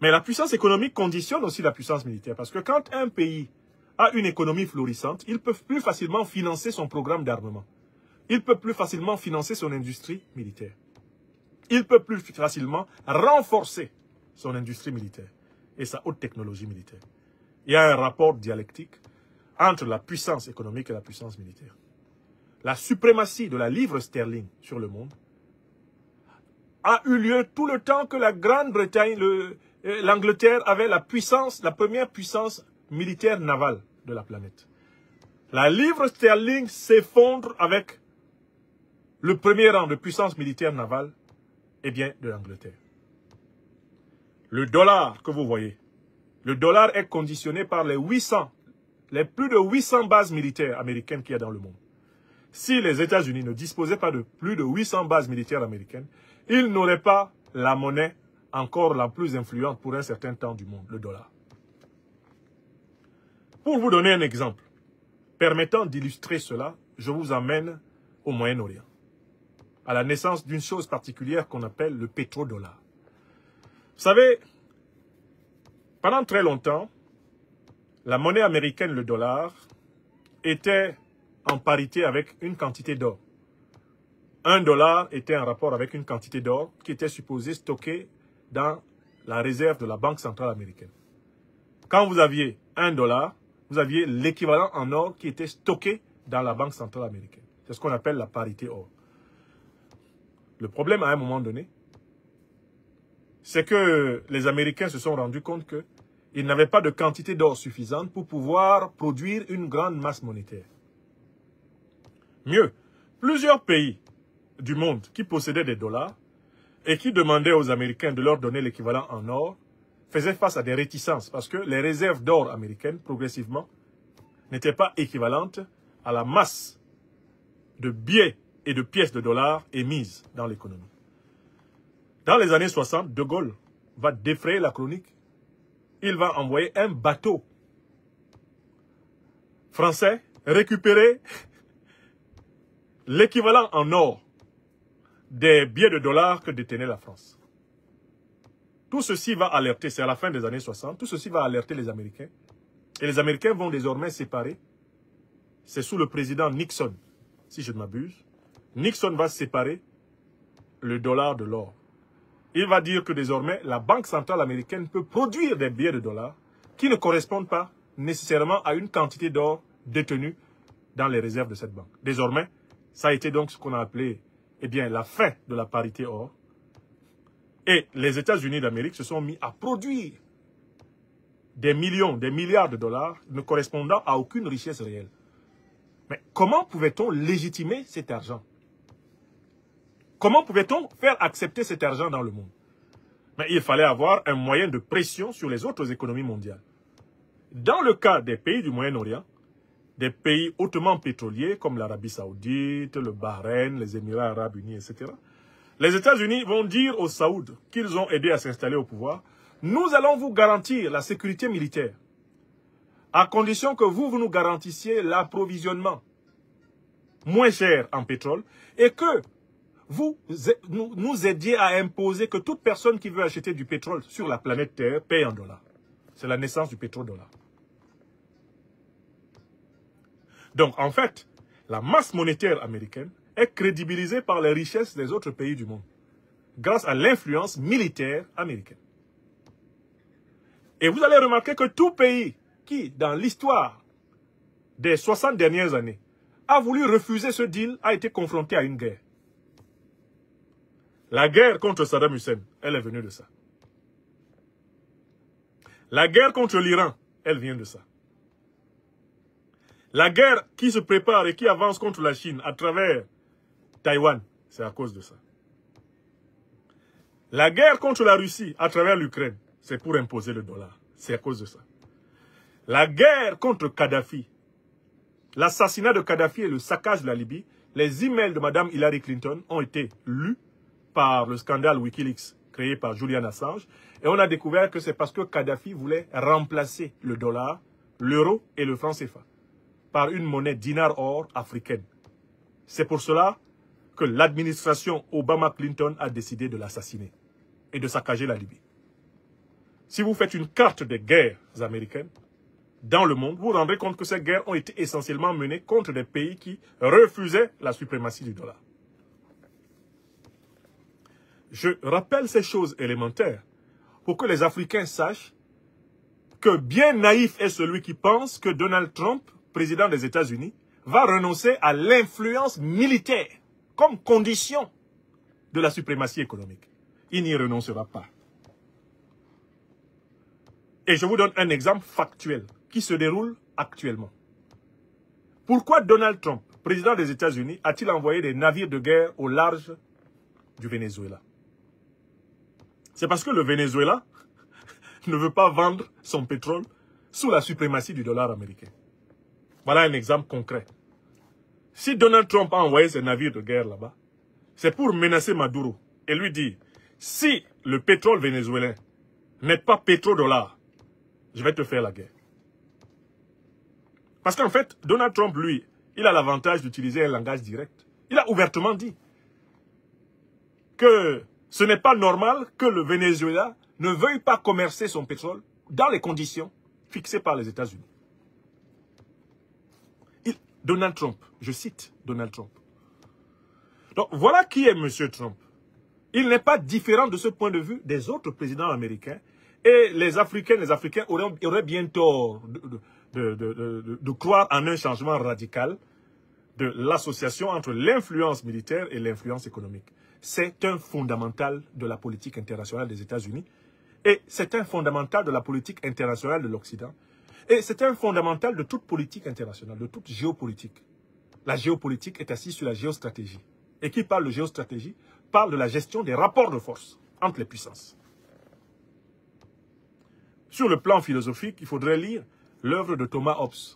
Mais la puissance économique conditionne aussi la puissance militaire. Parce que quand un pays a une économie florissante, il peut plus facilement financer son programme d'armement. Il peut plus facilement financer son industrie militaire. Il peut plus facilement renforcer son industrie militaire et sa haute technologie militaire. Il y a un rapport dialectique entre la puissance économique et la puissance militaire. La suprématie de la livre sterling sur le monde a eu lieu tout le temps que la Grande-Bretagne, l'Angleterre avait la première puissance militaire navale de la planète. La livre sterling s'effondre avec le premier rang de puissance militaire navale, eh bien, de l'Angleterre. Le dollar que vous voyez, le dollar est conditionné par les plus de 800 bases militaires américaines qu'il y a dans le monde. Si les États-Unis ne disposaient pas de plus de 800 bases militaires américaines, ils n'auraient pas la monnaie encore la plus influente pour un certain temps du monde, le dollar. Pour vous donner un exemple permettant d'illustrer cela, je vous amène au Moyen-Orient, à la naissance d'une chose particulière qu'on appelle le pétrodollar. Vous savez, pendant très longtemps, la monnaie américaine, le dollar, était en parité avec une quantité d'or. Un dollar était en rapport avec une quantité d'or qui était supposée stocker dans la réserve de la Banque centrale américaine. Quand vous aviez un dollar, vous aviez l'équivalent en or qui était stocké dans la Banque centrale américaine. C'est ce qu'on appelle la parité or. Le problème à un moment donné, c'est que les Américains se sont rendus compte qu'ils n'avaient pas de quantité d'or suffisante pour pouvoir produire une grande masse monétaire. Mieux, plusieurs pays du monde qui possédaient des dollars et qui demandaient aux Américains de leur donner l'équivalent en or faisaient face à des réticences parce que les réserves d'or américaines, progressivement, n'étaient pas équivalentes à la masse de billets et de pièces de dollars émises dans l'économie. Dans les années 60, De Gaulle va défrayer la chronique. Il va envoyer un bateau français récupérer l'équivalent en or des billets de dollars que détenait la France. Tout ceci va alerter, c'est à la fin des années 60, tout ceci va alerter les Américains. Et les Américains vont désormais séparer. C'est sous le président Nixon, si je ne m'abuse. Nixon va séparer le dollar de l'or. Il va dire que désormais, la Banque centrale américaine peut produire des billets de dollars qui ne correspondent pas nécessairement à une quantité d'or détenue dans les réserves de cette banque. Désormais, ça a été donc ce qu'on a appelé la fin de la parité or. Et les États-Unis d'Amérique se sont mis à produire des millions, des milliards de dollars ne correspondant à aucune richesse réelle. Mais comment pouvait-on légitimer cet argent? Comment pouvait-on faire accepter cet argent dans le monde? Mais il fallait avoir un moyen de pression sur les autres économies mondiales. Dans le cas des pays du Moyen-Orient, des pays hautement pétroliers comme l'Arabie Saoudite, le Bahreïn, les Émirats Arabes Unis, etc., les États-Unis vont dire aux Saouds qu'ils ont aidé à s'installer au pouvoir, nous allons vous garantir la sécurité militaire, à condition que vous nous garantissiez l'approvisionnement moins cher en pétrole et que vous nous aidiez à imposer que toute personne qui veut acheter du pétrole sur la planète Terre paye en dollars. C'est la naissance du pétrodollar. Donc, en fait, la masse monétaire américaine est crédibilisée par les richesses des autres pays du monde, grâce à l'influence militaire américaine. Et vous allez remarquer que tout pays qui, dans l'histoire des 60 dernières années, a voulu refuser ce deal, a été confronté à une guerre. La guerre contre Saddam Hussein, elle est venue de ça. La guerre contre l'Iran, elle vient de ça. La guerre qui se prépare et qui avance contre la Chine à travers Taïwan, c'est à cause de ça. La guerre contre la Russie à travers l'Ukraine, c'est pour imposer le dollar. C'est à cause de ça. La guerre contre Kadhafi, l'assassinat de Kadhafi et le saccage de la Libye, les emails de Mme Hillary Clinton ont été lus par le scandale Wikileaks créé par Julian Assange. Et on a découvert que c'est parce que Kadhafi voulait remplacer le dollar, l'euro et le franc CFA par une monnaie dinar-or africaine. C'est pour cela que l'administration Obama-Clinton a décidé de l'assassiner et de saccager la Libye. Si vous faites une carte des guerres américaines dans le monde, vous vous rendrez compte que ces guerres ont été essentiellement menées contre des pays qui refusaient la suprématie du dollar. Je rappelle ces choses élémentaires pour que les Africains sachent que bien naïf est celui qui pense que Donald Trump, président des États-Unis, va renoncer à l'influence militaire comme condition de la suprématie économique. Il n'y renoncera pas. Et je vous donne un exemple factuel qui se déroule actuellement. Pourquoi Donald Trump, président des États-Unis, a-t-il envoyé des navires de guerre au large du Venezuela? C'est parce que le Venezuela ne veut pas vendre son pétrole sous la suprématie du dollar américain. Voilà un exemple concret. Si Donald Trump a envoyé ses navires de guerre là-bas, c'est pour menacer Maduro et lui dire, si le pétrole vénézuélien n'est pas pétrodollar, je vais te faire la guerre. Parce qu'en fait, Donald Trump, lui, il a l'avantage d'utiliser un langage direct. Il a ouvertement dit que ce n'est pas normal que le Venezuela ne veuille pas commercer son pétrole dans les conditions fixées par les États-Unis. Donald Trump, je cite Donald Trump. Donc voilà qui est M. Trump. Il n'est pas différent de ce point de vue des autres présidents américains. Et les Africains auraient bien tort de croire en un changement radical de l'association entre l'influence militaire et l'influence économique. C'est un fondamental de la politique internationale des États-Unis et c'est un fondamental de la politique internationale de l'Occident. Et c'est un fondamental de toute politique internationale, de toute géopolitique. La géopolitique est assise sur la géostratégie. Et qui parle de géostratégie parle de la gestion des rapports de force entre les puissances. Sur le plan philosophique, il faudrait lire l'œuvre de Thomas Hobbes.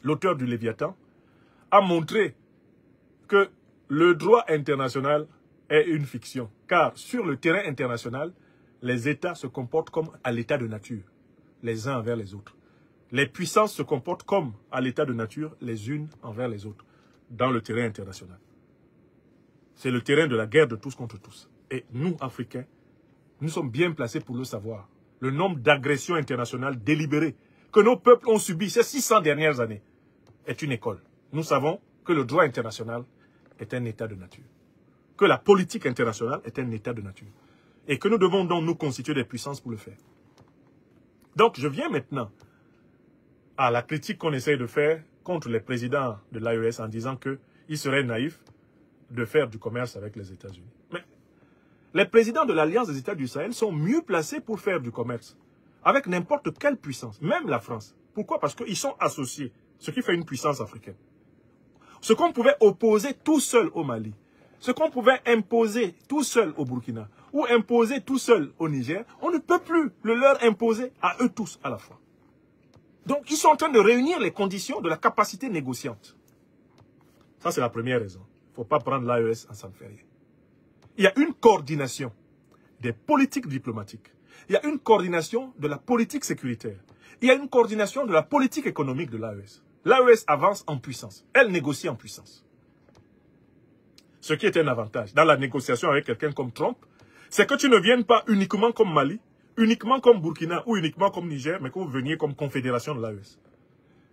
L'auteur du Léviathan a montré que le droit international est une fiction. Car sur le terrain international, les États se comportent comme à l'état de nature, les uns envers les autres. Les puissances se comportent comme à l'état de nature, les unes envers les autres, dans le terrain international. C'est le terrain de la guerre de tous contre tous. Et nous, Africains, nous sommes bien placés pour le savoir. Le nombre d'agressions internationales délibérées que nos peuples ont subies ces 600 dernières années est une école. Nous savons que le droit international est un état de nature. Que la politique internationale est un état de nature. Et que nous devons donc nous constituer des puissances pour le faire. Donc je viens maintenant à la critique qu'on essaye de faire contre les présidents de l'AES en disant qu'il serait naïf de faire du commerce avec les États-Unis. Mais les présidents de l'Alliance des États du Sahel sont mieux placés pour faire du commerce avec n'importe quelle puissance, même la France. Pourquoi? Parce qu'ils sont associés, ce qui fait une puissance africaine. Ce qu'on pouvait opposer tout seul au Mali, ce qu'on pouvait imposer tout seul au Burkina, ou imposer tout seul au Niger, on ne peut plus le leur imposer à eux tous à la fois. Donc, ils sont en train de réunir les conditions de la capacité négociante. Ça, c'est la première raison. Il ne faut pas prendre l'AES en s'en faire rien. Il y a une coordination des politiques diplomatiques. Il y a une coordination de la politique sécuritaire. Il y a une coordination de la politique économique de l'AES. L'AES avance en puissance. Elle négocie en puissance. Ce qui est un avantage dans la négociation avec quelqu'un comme Trump, c'est que tu ne viennes pas uniquement comme Mali, uniquement comme Burkina ou uniquement comme Niger, mais que vous veniez comme confédération de l'AES.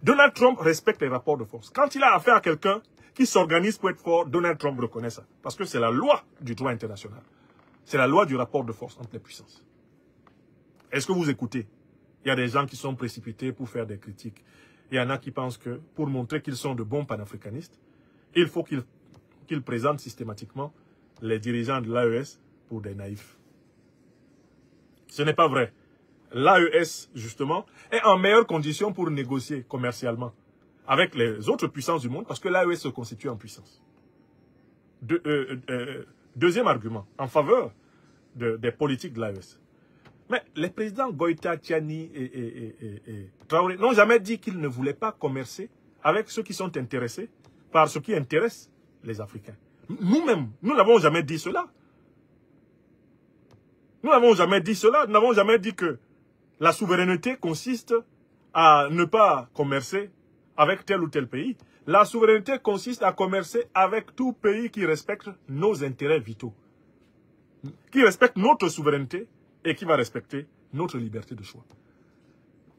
Donald Trump respecte les rapports de force. Quand il a affaire à quelqu'un qui s'organise pour être fort, Donald Trump reconnaît ça. Parce que c'est la loi du droit international. C'est la loi du rapport de force entre les puissances. Est-ce que vous écoutez? Il y a des gens qui sont précipités pour faire des critiques. Il y en a qui pensent que pour montrer qu'ils sont de bons panafricanistes, il faut qu'ils présentent systématiquement les dirigeants de l'AES pour des naïfs. Ce n'est pas vrai. L'AES, justement, est en meilleure condition pour négocier commercialement avec les autres puissances du monde, parce que l'AES se constitue en puissance. Deuxième argument, en faveur des politiques de l'AES. Mais les présidents Goïta, Tiani et Traoré n'ont jamais dit qu'ils ne voulaient pas commercer avec ceux qui sont intéressés par ce qui intéresse les Africains. Nous-mêmes, nous n'avons jamais dit cela. Nous n'avons jamais dit cela. Nous n'avons jamais dit que la souveraineté consiste à ne pas commercer avec tel ou tel pays. La souveraineté consiste à commercer avec tout pays qui respecte nos intérêts vitaux, qui respecte notre souveraineté et qui va respecter notre liberté de choix.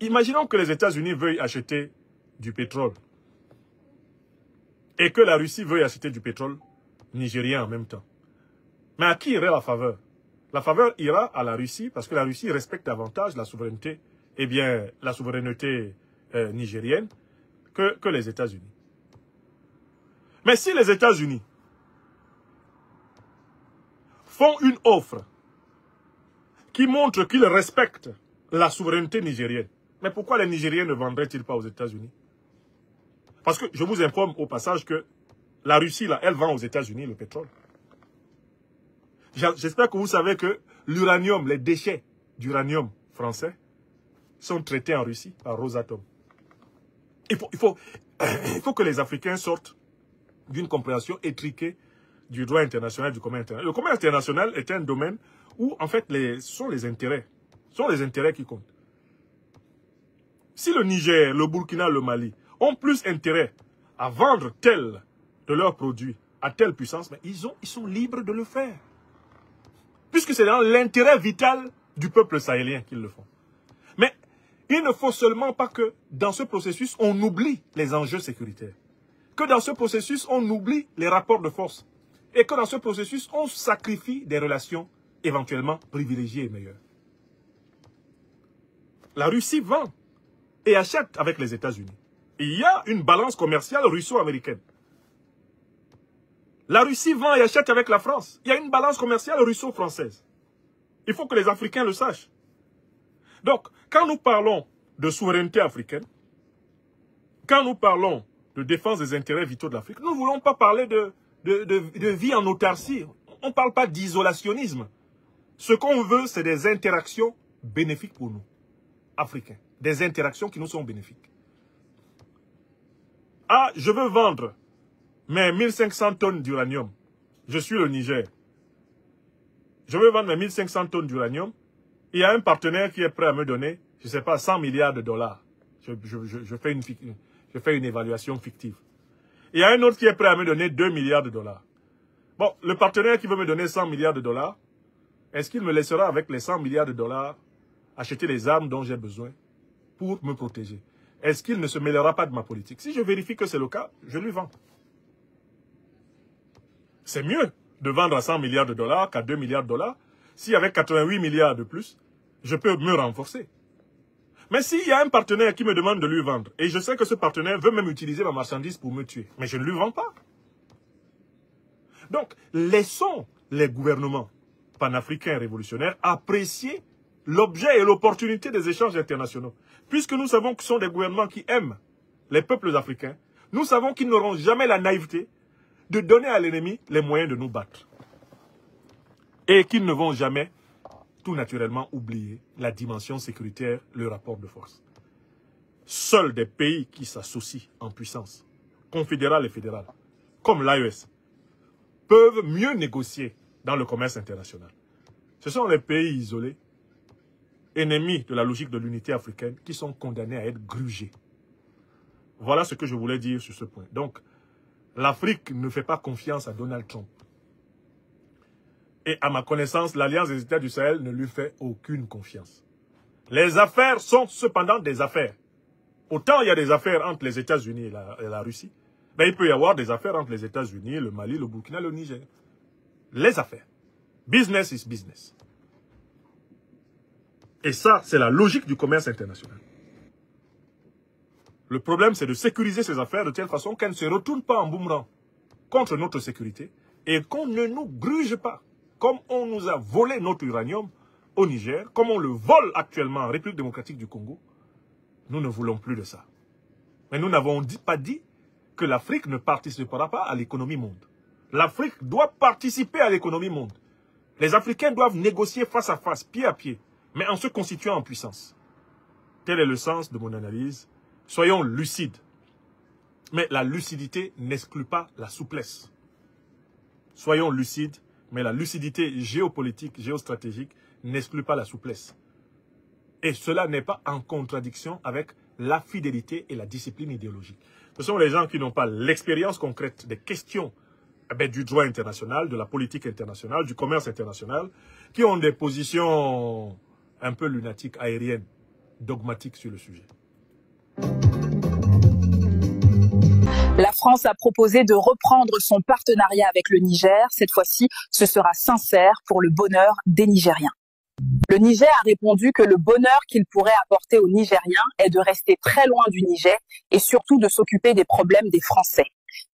Imaginons que les États-Unis veuillent acheter du pétrole et que la Russie veuille acheter du pétrole nigérien en même temps. Mais à qui irait la faveur? La faveur ira à la Russie parce que la Russie respecte davantage la souveraineté, la souveraineté nigérienne que les États-Unis. Mais si les États-Unis font une offre qui montre qu'ils respectent la souveraineté nigérienne, mais pourquoi les Nigériens ne vendraient-ils pas aux États-Unis? Parce que je vous informe au passage que la Russie, là, elle vend aux États-Unis le pétrole. J'espère que vous savez que l'uranium, les déchets d'uranium français sont traités en Russie par Rosatom. Il faut que les Africains sortent d'une compréhension étriquée du droit international, du commerce international. Le commerce international est un domaine où, en fait, ce sont les intérêts qui comptent. Si le Niger, le Burkina, le Mali ont plus intérêt à vendre tel de leurs produits à telle puissance, mais ils sont libres de le faire. Puisque c'est dans l'intérêt vital du peuple sahélien qu'ils le font. Mais il ne faut seulement pas que dans ce processus, on oublie les enjeux sécuritaires. Que dans ce processus, on oublie les rapports de force. Et que dans ce processus, on sacrifie des relations éventuellement privilégiées et meilleures. La Russie vend et achète avec les États-Unis. Il y a une balance commerciale russo-américaine. La Russie vend et achète avec la France. Il y a une balance commerciale russo-française. Il faut que les Africains le sachent. Donc, quand nous parlons de souveraineté africaine, quand nous parlons de défense des intérêts vitaux de l'Afrique, nous ne voulons pas parler de vie en autarcie. On ne parle pas d'isolationnisme. Ce qu'on veut, c'est des interactions bénéfiques pour nous, Africains. Des interactions qui nous sont bénéfiques. Ah, je veux vendre mes 1500 tonnes d'uranium. Je suis le Niger. Je veux vendre mes 1500 tonnes d'uranium. Il y a un partenaire qui est prêt à me donner, je ne sais pas, 100 milliards de dollars. Je fais une évaluation fictive. Il y a un autre qui est prêt à me donner 2 milliards de dollars. Bon, le partenaire qui veut me donner 100 milliards de dollars, est-ce qu'il me laissera avec les 100 milliards de dollars acheter les armes dont j'ai besoin pour me protéger? Est-ce qu'il ne se mêlera pas de ma politique? Si je vérifie que c'est le cas, je lui vends. C'est mieux de vendre à 100 milliards de dollars qu'à 2 milliards de dollars. Si avec 88 milliards de plus, je peux me renforcer. Mais s'il y a un partenaire qui me demande de lui vendre, et je sais que ce partenaire veut même utiliser ma marchandise pour me tuer, mais je ne lui vends pas. Donc, laissons les gouvernements panafricains révolutionnaires apprécier l'objet et l'opportunité des échanges internationaux. Puisque nous savons que ce sont des gouvernements qui aiment les peuples africains, nous savons qu'ils n'auront jamais la naïveté de donner à l'ennemi les moyens de nous battre. Et qu'ils ne vont jamais, tout naturellement, oublier la dimension sécuritaire, le rapport de force. Seuls des pays qui s'associent en puissance, confédérale et fédérale, comme l'AES, peuvent mieux négocier dans le commerce international. Ce sont les pays isolés, ennemis de la logique de l'unité africaine, qui sont condamnés à être grugés. Voilà ce que je voulais dire sur ce point. Donc, l'Afrique ne fait pas confiance à Donald Trump. Et à ma connaissance, l'Alliance des États du Sahel ne lui fait aucune confiance. Les affaires sont cependant des affaires. Autant il y a des affaires entre les États-Unis et la Russie, mais il peut y avoir des affaires entre les États-Unis, le Mali, le Burkina, le Niger. Les affaires. Business is business. Et ça, c'est la logique du commerce international. Le problème, c'est de sécuriser ces affaires de telle façon qu'elles ne se retournent pas en boomerang contre notre sécurité et qu'on ne nous gruge pas. Comme on nous a volé notre uranium au Niger, comme on le vole actuellement en République démocratique du Congo, nous ne voulons plus de ça. Mais nous n'avons pas dit que l'Afrique ne participera pas à l'économie monde. L'Afrique doit participer à l'économie monde. Les Africains doivent négocier face à face, pied à pied, mais en se constituant en puissance. Tel est le sens de mon analyse. Soyons lucides. Mais la lucidité n'exclut pas la souplesse. Soyons lucides, mais la lucidité géopolitique, géostratégique n'exclut pas la souplesse. Et cela n'est pas en contradiction avec la fidélité et la discipline idéologique. Ce sont les gens qui n'ont pas l'expérience concrète des questions du droit international, de la politique internationale, du commerce international, qui ont des positions un peu lunatiques, aériennes, dogmatiques sur le sujet. La France a proposé de reprendre son partenariat avec le Niger. Cette fois-ci, ce sera sincère pour le bonheur des Nigériens. Le Niger a répondu que le bonheur qu'il pourrait apporter aux Nigériens est de rester très loin du Niger et surtout de s'occuper des problèmes des Français.